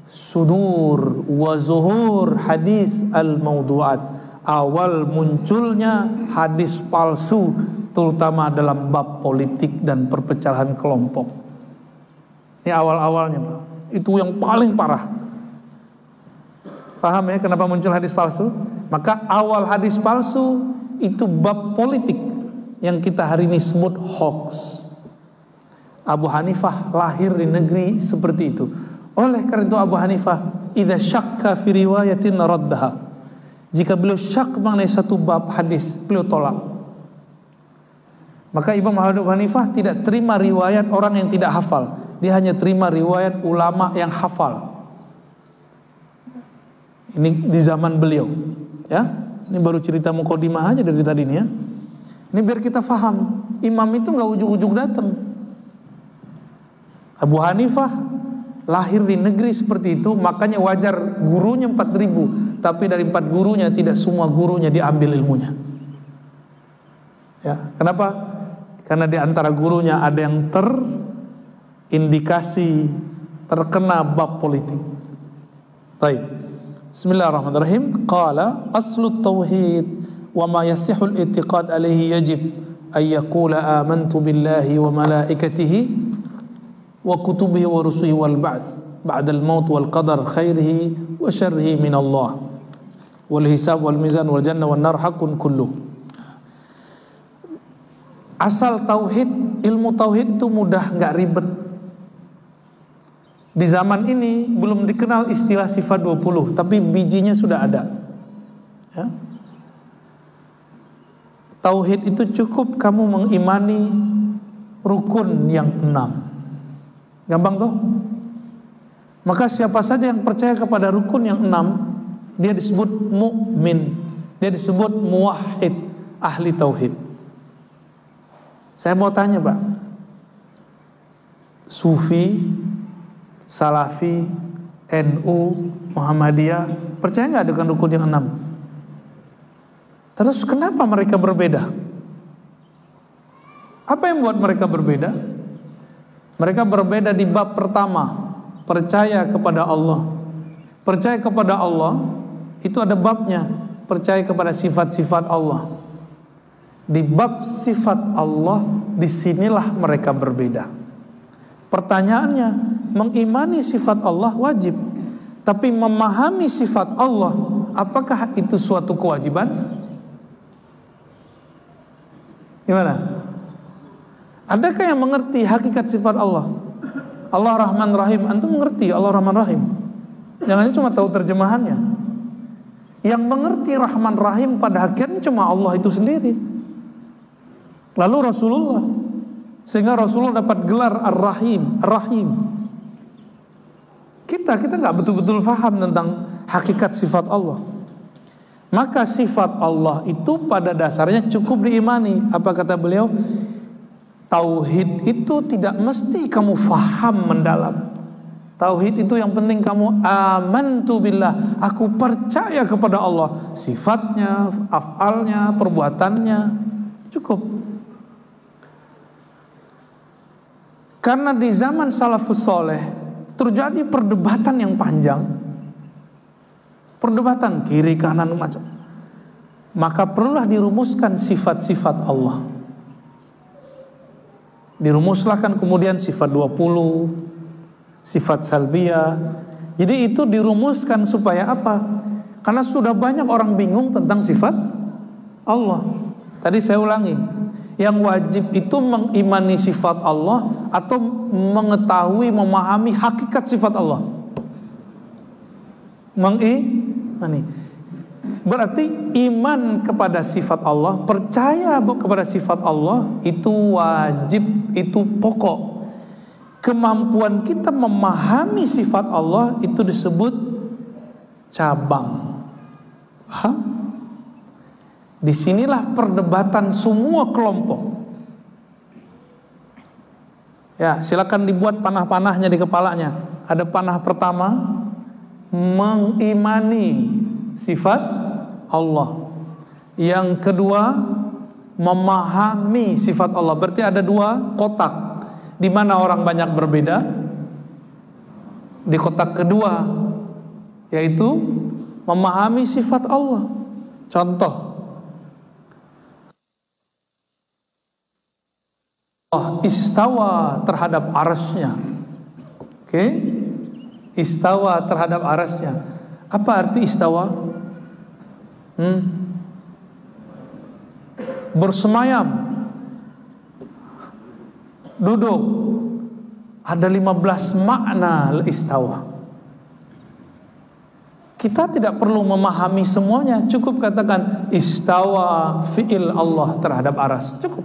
sudur wa zuhur hadis al-mawdu'at, awal munculnya hadis palsu, terutama dalam bab politik dan perpecahan kelompok. Ini awal-awalnya, Pak. Itu yang paling parah. Paham, ya, kenapa muncul hadis palsu? Maka awal hadis palsu itu bab politik yang kita hari ini sebut hoax. Abu Hanifah lahir di negeri seperti itu. Oleh karena itu Abu Hanifah idza syakka fi riwayatin raddaha. Jika beliau syak mengenai satu bab hadis, beliau tolak. Maka Imam Abu Hanifah tidak terima riwayat orang yang tidak hafal. Dia hanya terima riwayat ulama yang hafal. Ini di zaman beliau, ya. Ini baru cerita mukadimah aja dari tadi nih, ya. Ini biar kita faham, imam itu nggak ujuk-ujuk datang. Abu Hanifah lahir di negeri seperti itu, makanya wajar gurunya 4.000, tapi dari 4 gurunya tidak semua gurunya diambil ilmunya. Ya, kenapa? Karena di antara gurunya ada yang terindikasi terkena bab politik. Baik. Bismillahirrahmanirrahim. Qala aslu tauhid wa ma yasihul i'tiqad alaihi yajib ay yaqula amantu billahi wa malaikatihi wa kutubihi wa rusulihi wal ba'ts ba'da al maut wal qadar khairihi wa syarrihi min Allah wal hisab wal mizan wal jannah wan nar haqqun kulluh. Asal tauhid, ilmu tauhid itu mudah, enggak ribet. Di zaman ini belum dikenal istilah sifat 20, tapi bijinya sudah ada, ya. Tauhid itu cukup kamu mengimani rukun yang 6. Gampang toh? Maka siapa saja yang percaya kepada rukun yang 6, dia disebut mukmin, dia disebut muwahhid, ahli tauhid. Saya mau tanya, Pak, Sufi, Salafi, NU, Muhammadiyah percaya nggak dengan rukun yang 6? Terus kenapa mereka berbeda? Apa yang membuat mereka berbeda? Mereka berbeda di bab pertama, percaya kepada Allah. Percaya kepada Allah itu ada babnya, percaya kepada sifat-sifat Allah. Di bab sifat Allah, disinilah mereka berbeda. Pertanyaannya, mengimani sifat Allah wajib, tapi memahami sifat Allah, apakah itu suatu kewajiban? Gimana? Adakah yang mengerti hakikat sifat Allah? Allah Rahman Rahim, antum mengerti Allah Rahman Rahim? Jangan cuma tahu terjemahannya. Yang mengerti Rahman Rahim pada hakikatnya cuma Allah itu sendiri. Lalu Rasulullah, sehingga Rasulullah dapat gelar Ar-Rahim, Ar-Rahim. Kita nggak betul-betul paham tentang hakikat sifat Allah. Maka sifat Allah itu pada dasarnya cukup diimani. Apa kata beliau? Tauhid itu tidak mesti kamu faham mendalam. Tauhid itu yang penting kamu amantu billah, aku percaya kepada Allah, sifatnya, af'alnya, perbuatannya, cukup. Karena di zaman salafus soleh terjadi perdebatan yang panjang, perdebatan kiri kanan macam. Maka perlulah dirumuskan sifat-sifat Allah. Dirumuskan kemudian sifat 20, sifat salbiyah. Jadi itu dirumuskan supaya apa? Karena sudah banyak orang bingung tentang sifat Allah. Tadi saya ulangi, yang wajib itu mengimani sifat Allah atau mengetahui, memahami hakikat sifat Allah. Mengimani berarti iman kepada sifat Allah, percaya kepada sifat Allah itu wajib, itu pokok. Kemampuan kita memahami sifat Allah itu disebut cabang. Paham? Disinilah perdebatan semua kelompok. Ya, silakan dibuat panah-panahnya di kepalanya. Ada panah pertama, mengimani sifat Allah. Yang kedua, memahami sifat Allah. Berarti ada dua kotak. Di mana orang banyak berbeda? Di kotak kedua, yaitu memahami sifat Allah. Contoh, Allah istawa terhadap arasnya. Oke? Istawa terhadap arasnya. Apa arti istawa? Bersemayam, duduk. Ada 15 makna istawa. Kita tidak perlu memahami semuanya, cukup katakan istawa fi'il Allah terhadap aras, cukup.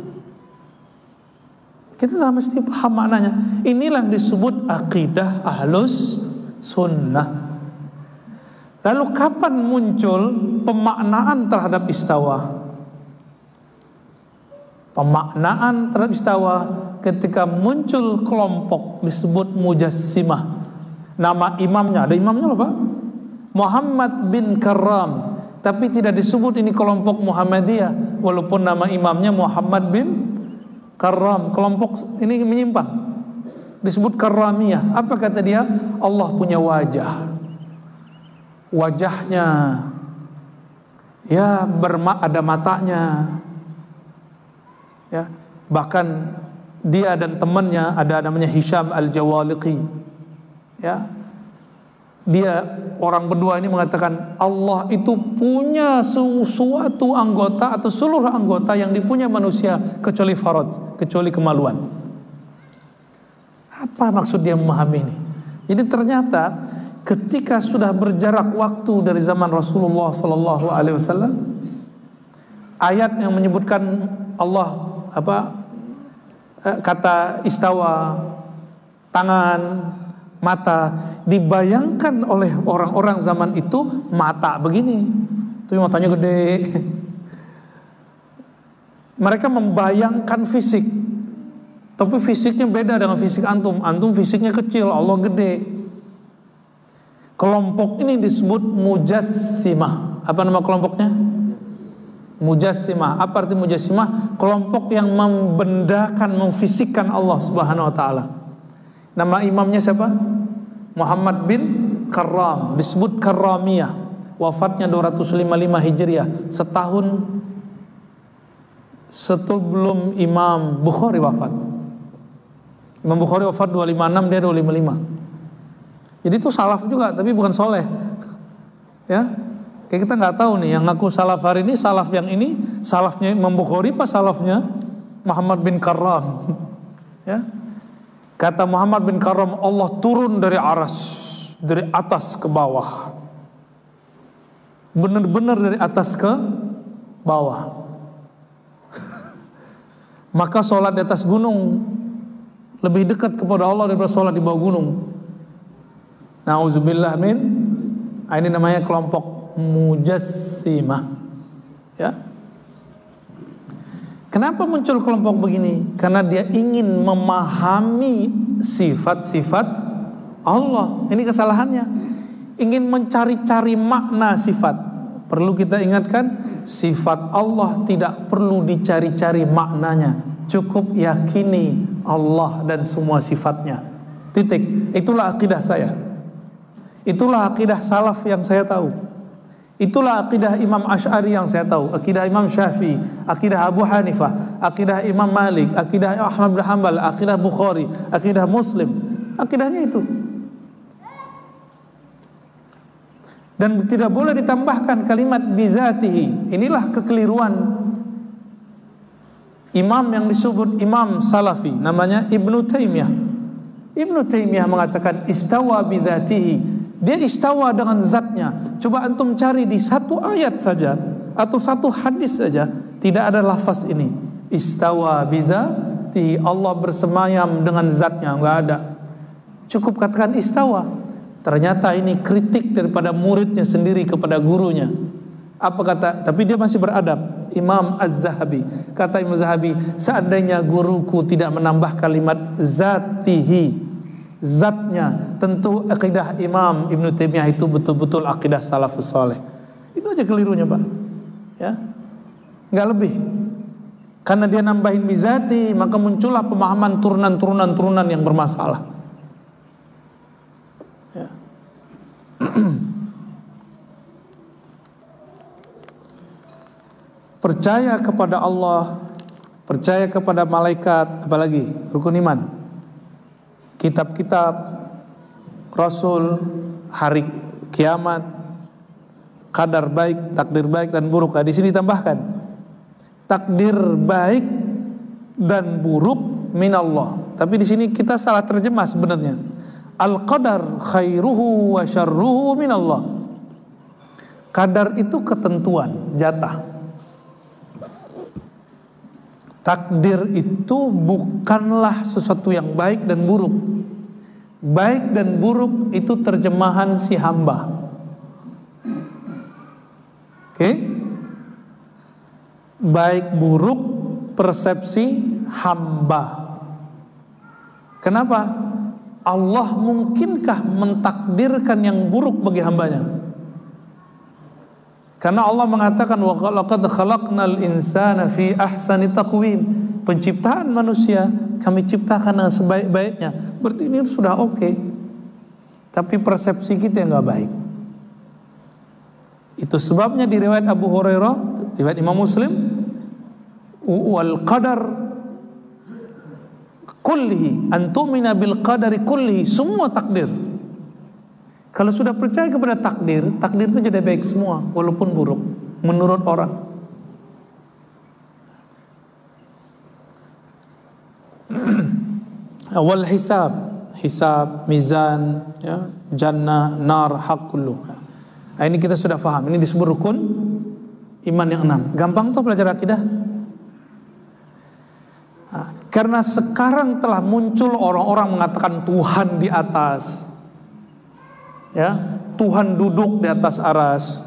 Kita tidak mesti paham maknanya. Inilah yang disebut akidah ahlus sunnah. Lalu kapan muncul pemaknaan terhadap istawa? Pemaknaan terhadap istawa ketika muncul kelompok disebut Mujassimah. Nama imamnya, ada imamnya loh Pak, Muhammad bin Karram. Tapi tidak disebut ini kelompok Muhammadiyah, walaupun nama imamnya Muhammad bin Karram. Kelompok ini menyimpang, disebut Karramiyah. Apa kata dia? Allah punya wajah. Wajahnya ya ada matanya, ya, bahkan dia dan temannya ada namanya Hisham al-Jawaliqi, ya, dia orang berdua ini mengatakan Allah itu punya suatu anggota atau seluruh anggota yang dipunya manusia kecuali farad, kecuali kemaluan. Apa maksud dia memahami ini? Jadi ternyata ketika sudah berjarak waktu dari zaman Rasulullah Sallallahu Alaihi Wasallam, ayat yang menyebutkan Allah kata istawa, tangan, mata, dibayangkan oleh orang-orang zaman itu mata begini, tuh matanya gede. Mereka membayangkan fisik, tapi fisiknya beda dengan fisik antum. Antum fisiknya kecil, Allah gede. Kelompok ini disebut Mujassimah. Apa nama kelompoknya? Mujassimah. Apa arti mujassimah? Kelompok yang membendakan, memfisikkan Allah Subhanahu wa taala. Nama imamnya siapa? Muhammad bin Karram, disebut Karramiyah. Wafatnya 255 Hijriah, setahun sebelum Imam Bukhari wafat. Imam Bukhari wafat 256, dia 255. Jadi itu salaf juga, tapi bukan soleh. Ya, kayak kita nggak tahu nih, yang ngaku salaf hari ini, salaf yang ini, salafnya Imam Bukhari, pas salafnya Muhammad bin Karram. Ya, kata Muhammad bin Karram, Allah turun dari aras, dari atas ke bawah, benar-benar dari atas ke bawah. Maka sholat di atas gunung lebih dekat kepada Allah daripada sholat di bawah gunung. Nauzubillah min. Ini namanya kelompok Mujassimah. Ya. Kenapa muncul kelompok begini? Karena dia ingin memahami sifat-sifat Allah. Ini kesalahannya. Ingin mencari-cari makna sifat. Perlu kita ingatkan, sifat Allah tidak perlu dicari-cari maknanya. Cukup yakini Allah dan semua sifatnya. Titik. Itulah akidah saya. Itulah akidah salaf yang saya tahu. Itulah akidah Imam Asy'ari yang saya tahu, akidah Imam Syafi'i, akidah Abu Hanifah, akidah Imam Malik, akidah Ahmad bin Hanbal, akidah Bukhari, akidah Muslim. Akidahnya itu. Dan tidak boleh ditambahkan kalimat bizatihi. Inilah kekeliruan imam yang disebut imam salafi, namanya Ibnu Taimiyah. Ibnu Taimiyah mengatakan istawa bizatihi. Dia istawa dengan zatnya. Coba antum cari di satu ayat saja atau satu hadis saja, tidak ada lafaz ini. Istawa bizatihi, Allah bersemayam dengan zatnya, enggak ada. Cukup katakan istawa. Ternyata ini kritik daripada muridnya sendiri kepada gurunya. Apa kata? Tapi dia masih beradab. Imam Az-Zahabi, kata Imam Az-Zahabi, seandainya guruku tidak menambah kalimat zatihi, zatnya, tentu akidah Imam Ibnu Taimiyah itu betul-betul akidah salafus saleh. Itu aja kelirunya, Pak. Ya, nggak lebih. Karena dia nambahin bizati, maka muncullah pemahaman turunan yang bermasalah. Ya. Percaya kepada Allah, percaya kepada malaikat, apalagi rukun iman, kitab-kitab, Rasul, hari kiamat, qadar baik, takdir baik dan buruk. Nah, di sini tambahkan takdir baik dan buruk minallah. Tapi di sini kita salah terjemah sebenarnya. Al-qadar khairuhu wa syarruhu minallah. Qadar itu ketentuan, jatah. Takdir itu bukanlah sesuatu yang baik dan buruk. Baik dan buruk itu terjemahan si hamba. Oke? Baik buruk persepsi hamba. Kenapa? Allah mungkinkah mentakdirkan yang buruk bagi hambanya? Karena Allah mengatakan wa laqad khalaqnal insana fi ahsani taqwim. Penciptaan manusia kami ciptakan dengan sebaik-baiknya. Berarti ini sudah oke. Tapi persepsi kita yang enggak baik. Itu sebabnya di riwayat Abu Hurairah, riwayat Imam Muslim, wal qadar kullihi, an tu'mina bil qadari kullihi, semua takdir. Kalau sudah percaya kepada takdir, takdir itu jadi baik semua, walaupun buruk menurut orang. Wal hisab, hisab, mizan, ya, jannah, nar, haq kullu. Nah, ini kita sudah paham. Ini disebut rukun iman yang 6. Gampang tuh belajar akidah. Nah, karena sekarang telah muncul orang-orang mengatakan Tuhan di atas. Ya, Tuhan duduk di atas aras.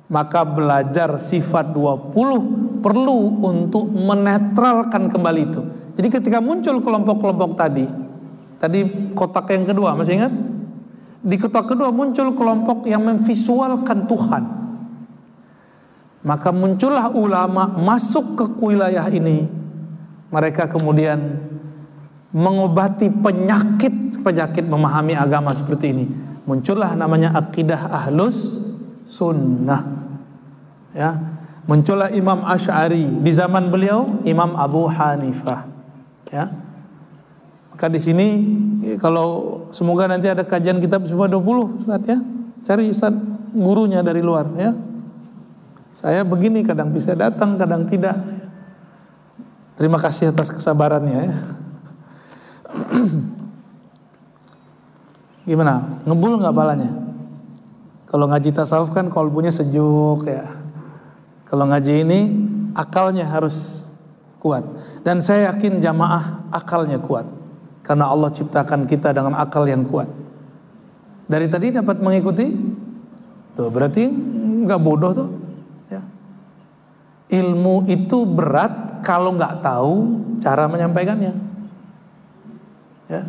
Maka belajar sifat 20 perlu untuk menetralkan kembali itu. Jadi ketika muncul kelompok-kelompok tadi kotak yang kedua, masih ingat? Di kotak kedua muncul kelompok yang memvisualkan Tuhan. Maka muncullah ulama masuk ke wilayah ini. Mereka kemudian mengobati penyakit memahami agama seperti ini. Muncullah namanya akidah Ahlus Sunnah. Ya, muncullah Imam Asy'ari, di zaman beliau Imam Abu Hanifah. Ya. Maka di sini kalau semoga nanti ada kajian kitab semua 20 Ustaz ya. Cari Ustaz gurunya dari luar ya. Saya begini kadang bisa datang, kadang tidak. Terima kasih atas kesabarannya ya. Gimana? Ngebul nggak balanya? Kalau ngaji tasawuf kan kolbunya sejuk ya. Kalau ngaji ini akalnya harus kuat. Dan saya yakin jamaah akalnya kuat. Karena Allah ciptakan kita dengan akal yang kuat. Dari tadi dapat mengikuti? Tuh berarti nggak bodoh tuh. Ya. Ilmu itu berat kalau nggak tahu cara menyampaikannya. Ya.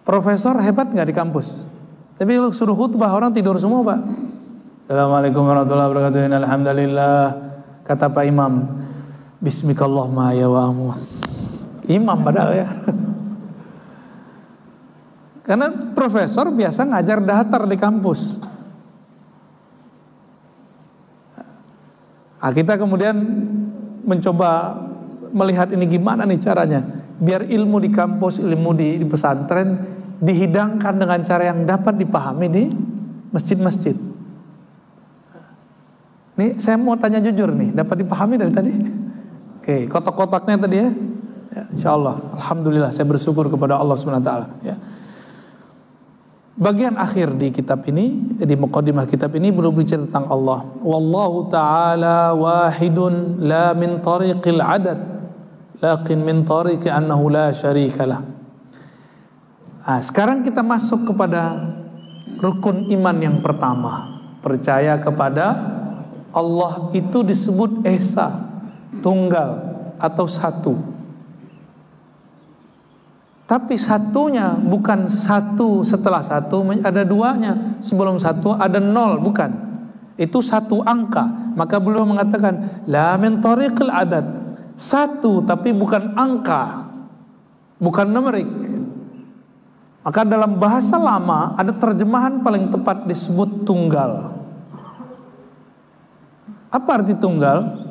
Profesor hebat nggak di kampus? Tapi lu suruh khutbah orang tidur semua pak. Assalamualaikum warahmatullahi wabarakatuh. Alhamdulillah. Kata Pak Imam, Bismikallahumma ya wa amun. Imam padahal ya. Karena profesor biasa ngajar datar di kampus. Nah, kita kemudian mencoba melihat ini gimana nih caranya. Biar ilmu di kampus, ilmu di pesantren dihidangkan dengan cara yang dapat dipahami di masjid-masjid. Nih saya mau tanya jujur nih, dapat dipahami dari tadi? Oke, kotak-kotaknya tadi ya. Ya, insyaallah, alhamdulillah saya bersyukur kepada Allah Subhanahu wa taala ya. Bagian akhir di kitab ini, di muqaddimah kitab ini belum bicara tentang Allah. Wallahu ta'ala wahidun la min tariqil adad, lakin min tariqi annahu la syarikalah. Nah, sekarang kita masuk kepada rukun iman yang pertama. Percaya kepada Allah itu disebut esa, tunggal atau satu. Tapi satunya bukan satu setelah satu, ada duanya. Sebelum satu ada nol, bukan. Itu satu angka. Maka beliau mengatakan la min tariqil adad. Satu tapi bukan angka, bukan numerik. Maka dalam bahasa lama ada terjemahan paling tepat disebut tunggal. Apa arti tunggal?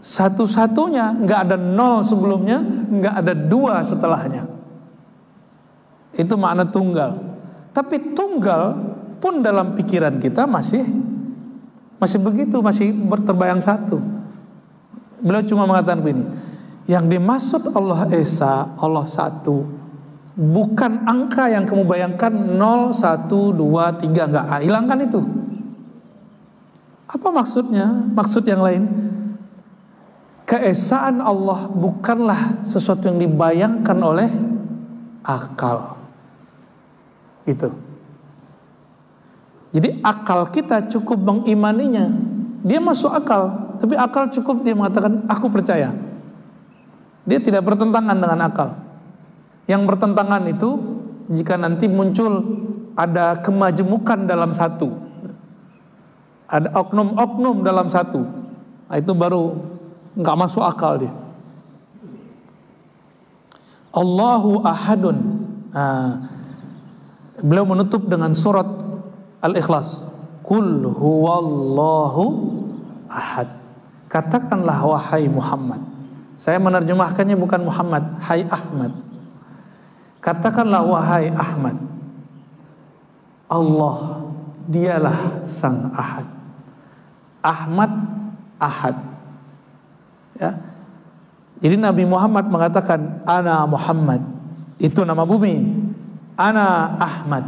Satu-satunya, nggak ada nol sebelumnya, nggak ada dua setelahnya. Itu makna tunggal. Tapi tunggal pun dalam pikiran kita masih begitu, masih terbayang satu. Beliau cuma mengatakan begini, yang dimaksud Allah Esa, Allah satu, bukan angka yang kamu bayangkan 0, 1, 2, 3, nggak, hilangkan itu. Apa maksudnya? Maksud yang lain. Keesaan Allah bukanlah sesuatu yang dibayangkan oleh akal. Gitu. Jadi akal kita cukup mengimaninya. Dia masuk akal, tapi akal cukup dia mengatakan aku percaya. Dia tidak bertentangan dengan akal. Yang bertentangan itu jika nanti muncul ada kemajemukan dalam satu, ada oknum-oknum dalam satu, nah, itu baru nggak masuk akal dia. Allahu ahadun. Nah, beliau menutup dengan surat Al-Ikhlas. Qul huwallahu ahad. Katakanlah wahai Muhammad. Saya menerjemahkannya bukan Muhammad, hai Ahmad. Katakanlah wahai Ahmad, Allah dialah sang ahad. Ahmad ahad. Ya. Jadi Nabi Muhammad mengatakan ana Muhammad, itu nama bumi. Ana Ahmad,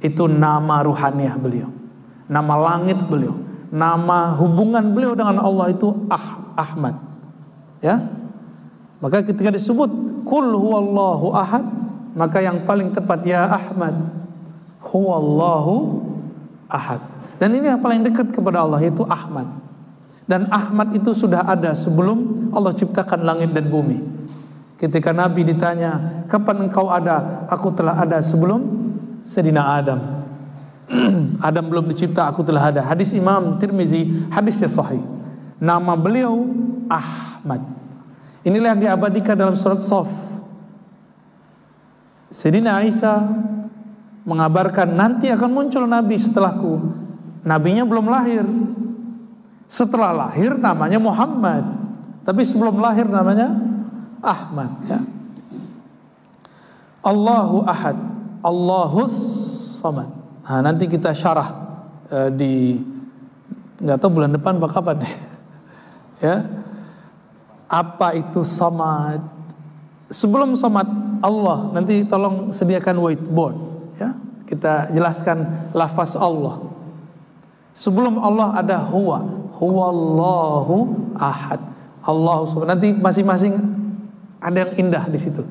itu nama ruhaniah beliau, nama langit beliau, nama hubungan beliau dengan Allah itu Ahmad. Ya. Maka ketika disebut Qul huwallahu ahad, maka yang paling tepat ya Ahmad, huwallahu ahad. Dan ini yang paling dekat kepada Allah, yaitu Ahmad. Dan Ahmad itu sudah ada sebelum Allah ciptakan langit dan bumi. Ketika Nabi ditanya, kapan engkau ada? Aku telah ada sebelum Sayyidina Adam. Adam belum dicipta aku telah ada. Hadis Imam Tirmizi, hadisnya sahih. Nama beliau Ahmad. Inilah yang diabadikan dalam surat Shaf. Sayyidina Aisyah mengabarkan nanti akan muncul nabi setelahku. Nabinya belum lahir. Setelah lahir namanya Muhammad, tapi sebelum lahir namanya Ahmad, ya. Allahu Ahad, Allahus Samad. Nah, nanti kita syarah di nggak tahu bulan depan apa kapan deh. Ya. Apa itu Samad? Sebelum Samad Allah, nanti tolong sediakan whiteboard, ya. Kita jelaskan lafaz Allah. Sebelum Allah ada huwallahu ahad. Allahu Samad. Nanti masing-masing ada yang indah di situ.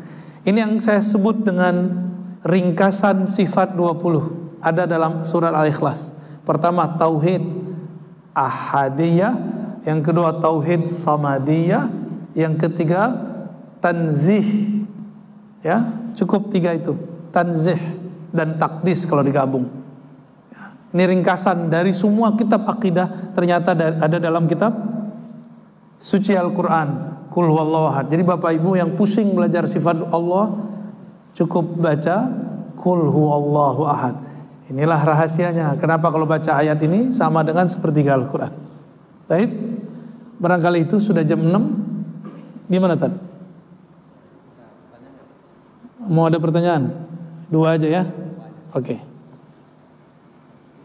Ini yang saya sebut dengan ringkasan sifat 20. Ada dalam surat Al-Ikhlas. Pertama tauhid ahadiyah, yang kedua tauhid samadiyah, yang ketiga tanzih. Ya, cukup 3 itu. Tanzih dan takdis kalau digabung. Ini ringkasan dari semua kitab akidah, ternyata ada dalam kitab suci Al-Quran. Qul huwallahu ahad. Jadi Bapak Ibu yang pusing belajar sifat Allah, cukup baca Qul huwallahu ahad. Inilah rahasianya. Kenapa kalau baca ayat ini sama dengan sepertiga Al-Quran. Baik, barangkali itu sudah jam 6. Gimana Tan? Mau ada pertanyaan? 2 aja ya. Oke.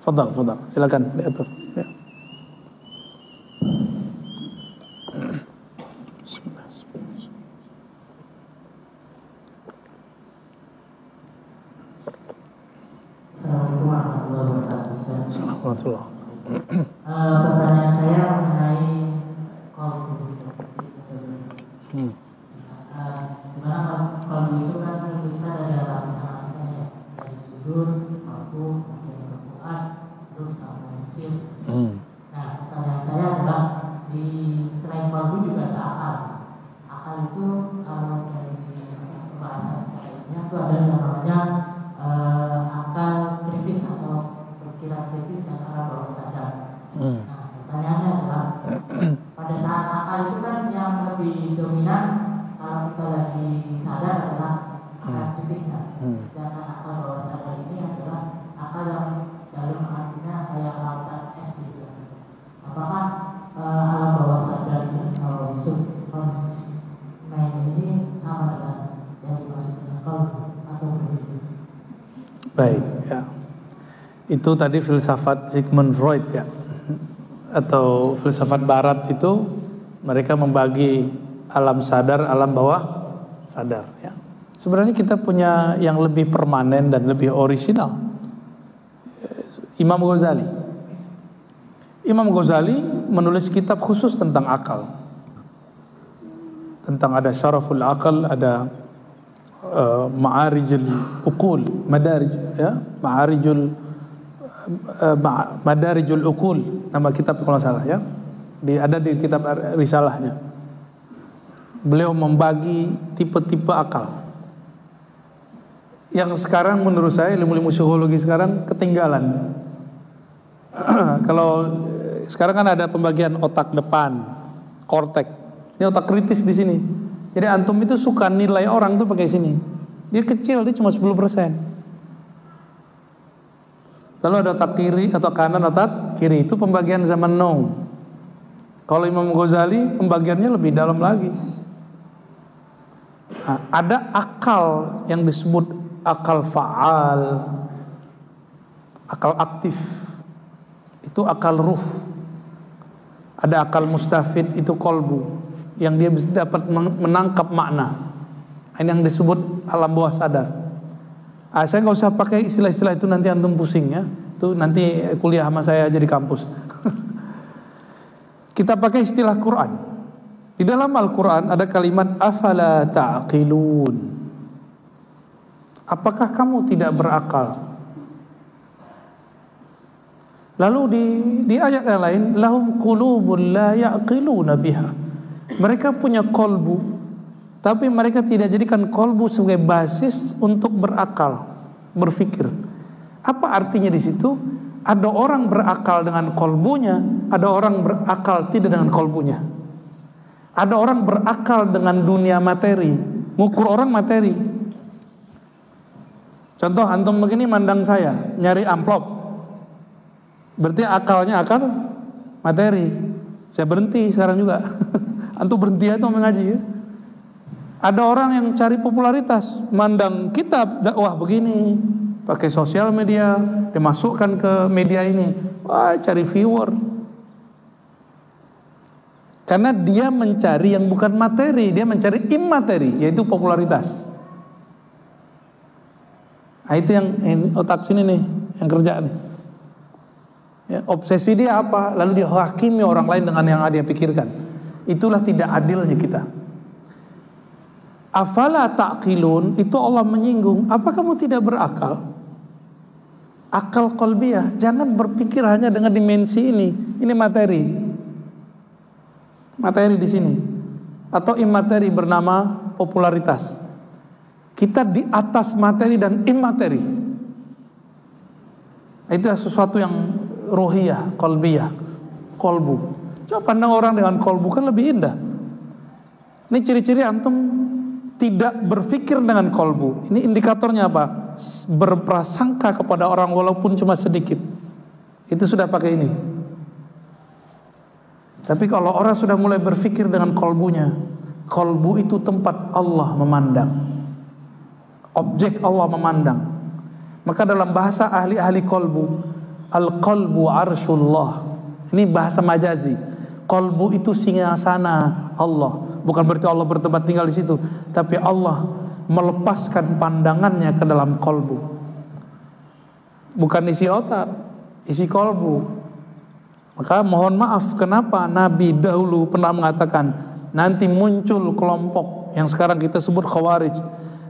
Fadal, silakan diatur. Ya. Assalamualaikum warahmatullahi wabarakatuh. Assalamualaikum. Pertanyaan saya mengenai qalbu. Dimana qalbu itu kan bisa ada lapisan-lapisannya, dari sudut, qalbu, Al-Quran, terus sama Mesir. Nah, pertanyaan saya adalah di selain qalbu juga ada akal. Akal itu kalau dari bahasa setelahnya itu ada yang namanya akal kritis atau perkiraan kritis dan akal bawah sadar. Nah, pertanyaannya adalah pada saat akal itu kan yang lebih dominan kalau kita lagi sadar adalah akal kritisnya. Sedangkan akal bawah sadar ini adalah akal yang dalam artinya kayak lautan es gitu. Apakah alam bawah sadar ini atau subconscious mind ini sama dengan yang dimaksud dengan qalbu atau berbeda? Baik, ya. Itu tadi filsafat Sigmund Freud, ya. Atau filsafat barat itu mereka membagi alam sadar, alam bawah sadar, ya. Sebenarnya kita punya yang lebih permanen dan lebih orisinal. Imam Ghazali. Imam Ghazali menulis kitab khusus tentang akal. Tentang ada syaraful akal, ada ma'arijul uqul, madarij, ya, madarijul uqul, nama kitab kalau salah, ya. Ada di kitab risalahnya. Beliau membagi tipe-tipe akal. Yang sekarang menurut saya ilmu-ilmu psikologi sekarang ketinggalan. Kalau sekarang kan ada pembagian otak depan, korteks. Ini otak kritis di sini. Jadi antum itu suka nilai orang tuh pakai sini. Dia kecil, dia cuma 10%. Lalu ada otak kiri atau kanan, otak kiri itu pembagian zaman now. Kalau Imam Ghazali pembagiannya lebih dalam lagi. Nah, ada akal yang disebut akal fa'al, akal aktif, itu akal ruh. Ada akal mustafid, itu kolbu, yang dia bisa dapat menangkap makna. Ini yang disebut alam bawah sadar. Saya nggak usah pakai istilah-istilah itu, nanti antum pusing, ya. Itu nanti kuliah sama saya aja di kampus. Kita pakai istilah Quran. Di dalam Al-Quran ada kalimat afala ta'qilun. Apakah kamu tidak berakal? Lalu di ayat yang lain, lahum qulubun la ya'qiluna biha. Mereka punya kolbu, tapi mereka tidak jadikan kolbu sebagai basis untuk berakal, berfikir. Apa artinya di situ? Ada orang berakal dengan kolbunya, ada orang berakal tidak dengan kolbunya. Ada orang berakal dengan dunia materi, ngukur orang materi. Contoh, antum begini mandang saya, nyari amplop, berarti akalnya akal materi. Saya berhenti sekarang juga. Antum berhenti atau mengaji ya? Ada orang yang cari popularitas, mandang kitab dakwah begini, pakai sosial media, dimasukkan ke media ini, wah cari viewer. Karena dia mencari yang bukan materi, dia mencari immateri, yaitu popularitas. Nah itu yang otak sini nih, yang kerjaan. Ya, obsesi dia apa? Lalu dia hakimi orang lain dengan yang dia pikirkan. Itulah tidak adilnya kita. Afala ta'qilun, itu Allah menyinggung, apa kamu tidak berakal? Akal qalbiyah, jangan berpikir hanya dengan dimensi ini. Ini materi. Materi di sini. Atau immateri bernama popularitas. Kita di atas materi dan immateri. Itu sesuatu yang ruhiyah, qalbiyah, kolbu. Coba pandang orang dengan kolbu kan lebih indah. Ini ciri-ciri antum tidak berpikir dengan kolbu. Ini indikatornya apa? Berprasangka kepada orang walaupun cuma sedikit. Itu sudah pakai ini. Tapi kalau orang sudah mulai berpikir dengan kolbunya, kolbu itu tempat Allah memandang, objek Allah memandang. Maka dalam bahasa ahli-ahli kolbu, al-qalbu arsyullah. Ini bahasa majazi. Kolbu itu singgasana Allah. Bukan berarti Allah bertempat tinggal di situ, tapi Allah melepaskan pandangannya ke dalam kolbu. Bukan isi otak, isi kolbu. Maka mohon maaf, kenapa Nabi dahulu pernah mengatakan nanti muncul kelompok yang sekarang kita sebut Khawarij.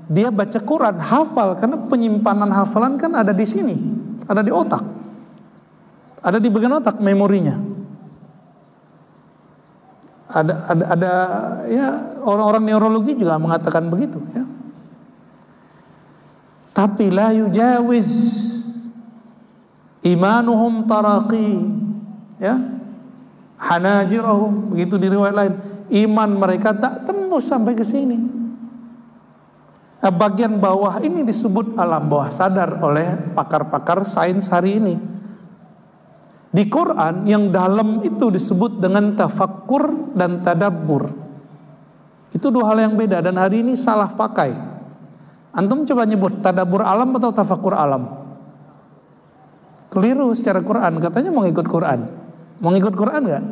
Dia baca Quran, hafal, karena penyimpanan hafalan kan ada di sini, ada di otak, ada di bagian otak memorinya. Ada ya, orang-orang neurologi juga mengatakan begitu ya. Tapi la yujawiz imanuhum taraqi, ya, hanajirahum, begitu di riwayat lain, iman mereka tak tembus sampai ke sini. Nah, bagian bawah ini disebut alam bawah sadar oleh pakar-pakar sains hari ini. Di Quran yang dalam itu disebut dengan tafakkur dan tadabbur. Itu dua hal yang beda dan hari ini salah pakai. Antum coba nyebut tadabbur alam atau tafakkur alam. Keliru secara Quran, katanya mau ikut Quran. Mau ikut Quran enggak?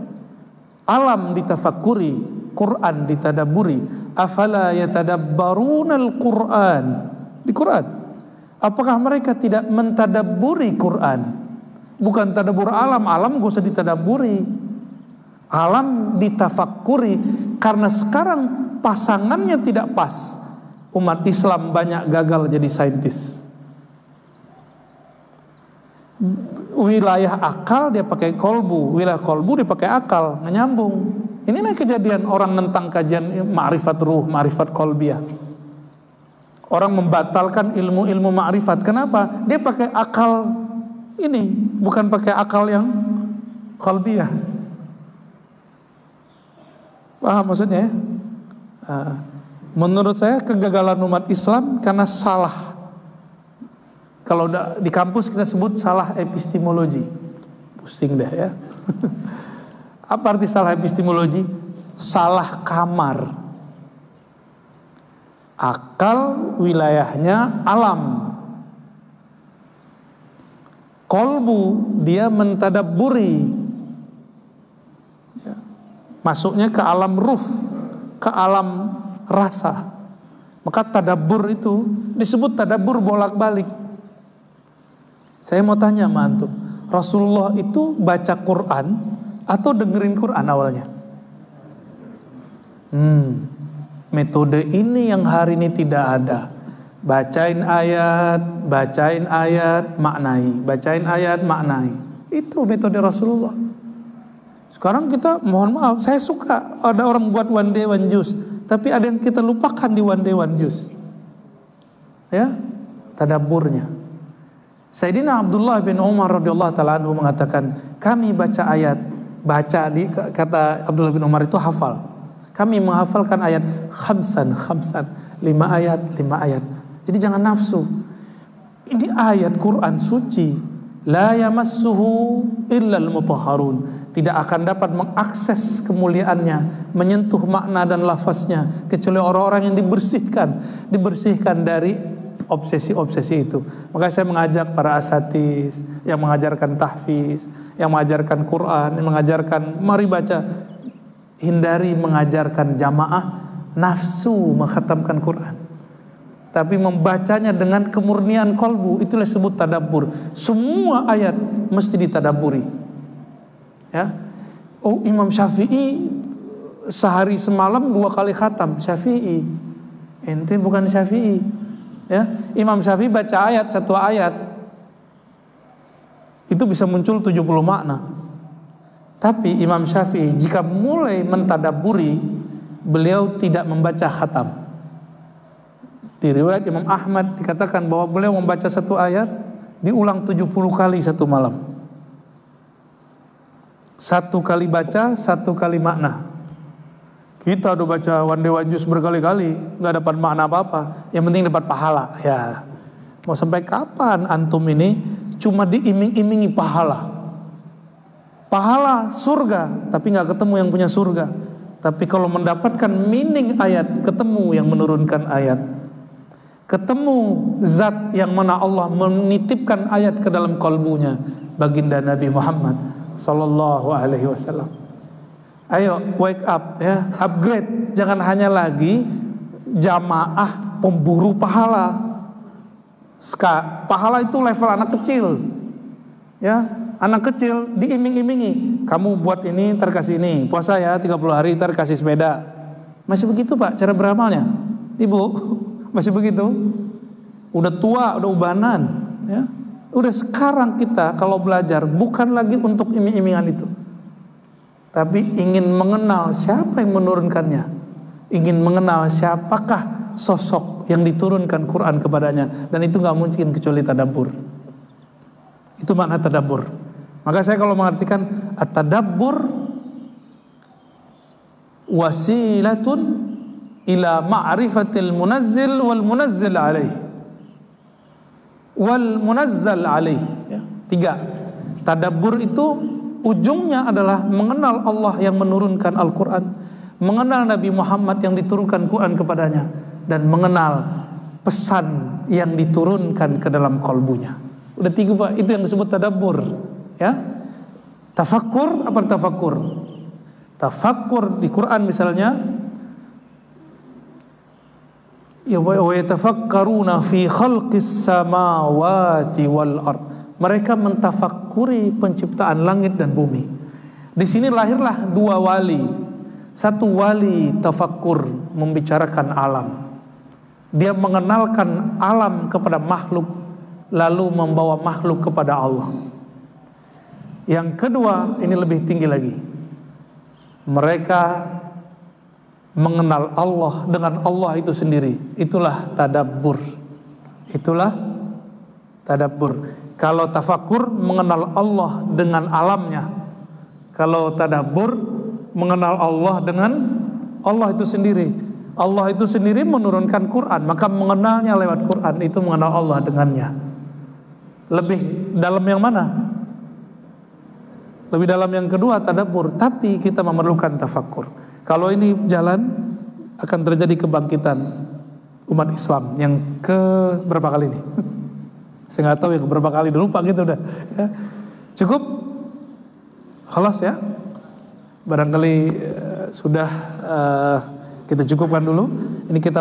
Alam ditafakkuri, Quran ditadabburi. Afala yatadabbarunal Quran. Di Quran. Apakah mereka tidak mentadabburi Quran? Bukan tadabbur alam, alam gak usah ditadabburi. Alam ditafakkuri, karena sekarang pasangannya tidak pas. Umat Islam banyak gagal jadi saintis. Wilayah akal dia pakai kolbu, wilayah kolbu dia pakai akal, nggak nyambung. Inilah kejadian orang nentang kajian ma'rifat ruh, ma'rifat kolbiyah. Orang membatalkan ilmu-ilmu ma'rifat. Kenapa? Dia pakai akal ini, bukan pakai akal yang qalbiyah. Paham maksudnya? Menurut saya kegagalan umat Islam karena salah. Kalau di kampus kita sebut salah epistemologi. Pusing dah ya. Apa arti salah epistemologi? Salah kamar. Akal wilayahnya alam. Kolbu dia mentadabburi, ya, masuknya ke alam ruh, ke alam rasa. Maka tadabbur itu disebut tadabbur bolak-balik. Saya mau tanya sama antum, Rasulullah itu baca Quran atau dengerin Quran awalnya? Metode ini yang hari ini tidak ada. Bacain ayat, maknai. Bacain ayat, maknai. Itu metode Rasulullah. Sekarang kita, mohon maaf, saya suka ada orang buat one day one juice, tapi ada yang kita lupakan di one day one juice. Ya, tadabburnya. Sayyidina Abdullah bin Umar radhiyallahu taala anhu mengatakan, kami baca ayat, kata Abdullah bin Umar itu hafal. Kami menghafalkan ayat khamsan, 5 ayat. Jadi jangan nafsu. Ini ayat Quran suci. La yamassuhu illal mutahharun. Tidak akan dapat mengakses kemuliaannya, menyentuh makna dan lafaznya, kecuali orang-orang yang dibersihkan dari obsesi-obsesi itu. Maka saya mengajak para asatiz yang mengajarkan tahfiz, yang mengajarkan Quran, yang mengajarkan mari baca, hindari mengajarkan jamaah nafsu mengkhatamkan Quran, tapi membacanya dengan kemurnian kolbu. Itulah disebut tadabbur. Semua ayat mesti ditadaburi. Ya, oh Imam Syafi'i sehari semalam 2 kali khatam. Syafi'i, ente bukan Syafi'i. Ya, Imam Syafi'i baca ayat, 1 ayat itu bisa muncul 70 makna. Tapi Imam Syafi'i jika mulai mentadabburi, beliau tidak membaca khatam. Di riwayat Imam Ahmad dikatakan bahwa beliau membaca 1 ayat diulang 70 kali 1 malam. 1 kali baca, 1 kali makna. Kita udah baca One Day One Juz berkali-kali, nggak dapat makna apa-apa. Yang penting dapat pahala. Ya, mau sampai kapan antum ini cuma diiming-imingi pahala? Pahala surga, tapi nggak ketemu yang punya surga. Tapi kalau mendapatkan meaning ayat, ketemu yang menurunkan ayat, ketemu zat yang mana Allah menitipkan ayat ke dalam kalbunya, baginda Nabi Muhammad Sallallahu Alaihi Wasallam. Ayo wake up ya, upgrade. Jangan hanya lagi jamaah pemburu pahala. Pahala itu level anak kecil. Ya, anak kecil diiming-imingi, kamu buat ini ntar kasih ini, puasa ya 30 hari ntar kasih sepeda. Masih begitu Pak cara beramalnya? Ibu, masih begitu? Udah tua, udah ubanan ya. Udah sekarang kita kalau belajar bukan lagi untuk iming-imingan itu, tapi ingin mengenal siapa yang menurunkannya, ingin mengenal siapakah sosok yang diturunkan Quran kepadanya. Dan itu gak mungkin kecuali tadabbur. Itu makna tadabbur. Maka saya kalau mengartikan at-tadabbur wasilatun ila ma'rifatil munazzil wal munazzil alaih wal munazzal alaih ya. 3. Tadabbur itu ujungnya adalah mengenal Allah yang menurunkan Al-Quran, mengenal Nabi Muhammad yang diturunkan Quran kepadanya, dan mengenal pesan yang diturunkan ke dalam kalbunya. Udah 3 Pak, itu yang disebut tadabbur ya. Tafakkur, apa tafakkur? Tafakkur di Quran misalnya, ya wa yatafakkaruna fi khalqis samawati wal ard. Mereka mentafakkuri penciptaan langit dan bumi. Di sini lahirlah 2 wali. 1 wali tafakkur, membicarakan alam. Dia mengenalkan alam kepada makhluk, lalu membawa makhluk kepada Allah. Yang kedua, ini lebih tinggi lagi. Mereka mengenal Allah dengan Allah itu sendiri. Itulah tadabbur. Itulah tadabbur. Kalau tafakkur mengenal Allah dengan alamnya. Kalau tadabbur mengenal Allah dengan Allah itu sendiri. Allah itu sendiri menurunkan Quran, maka mengenalnya lewat Quran itu mengenal Allah dengannya. Lebih dalam yang mana? Lebih dalam yang kedua, tadabbur. Tapi kita memerlukan tafakkur. Kalau ini jalan, akan terjadi kebangkitan umat Islam yang ke berapa kali ini? Saya nggak tahu ya berapa kali, udah lupa gitu udah. Ya. Cukup, khalas ya. Barangkali sudah kita cukupkan dulu. Ini kita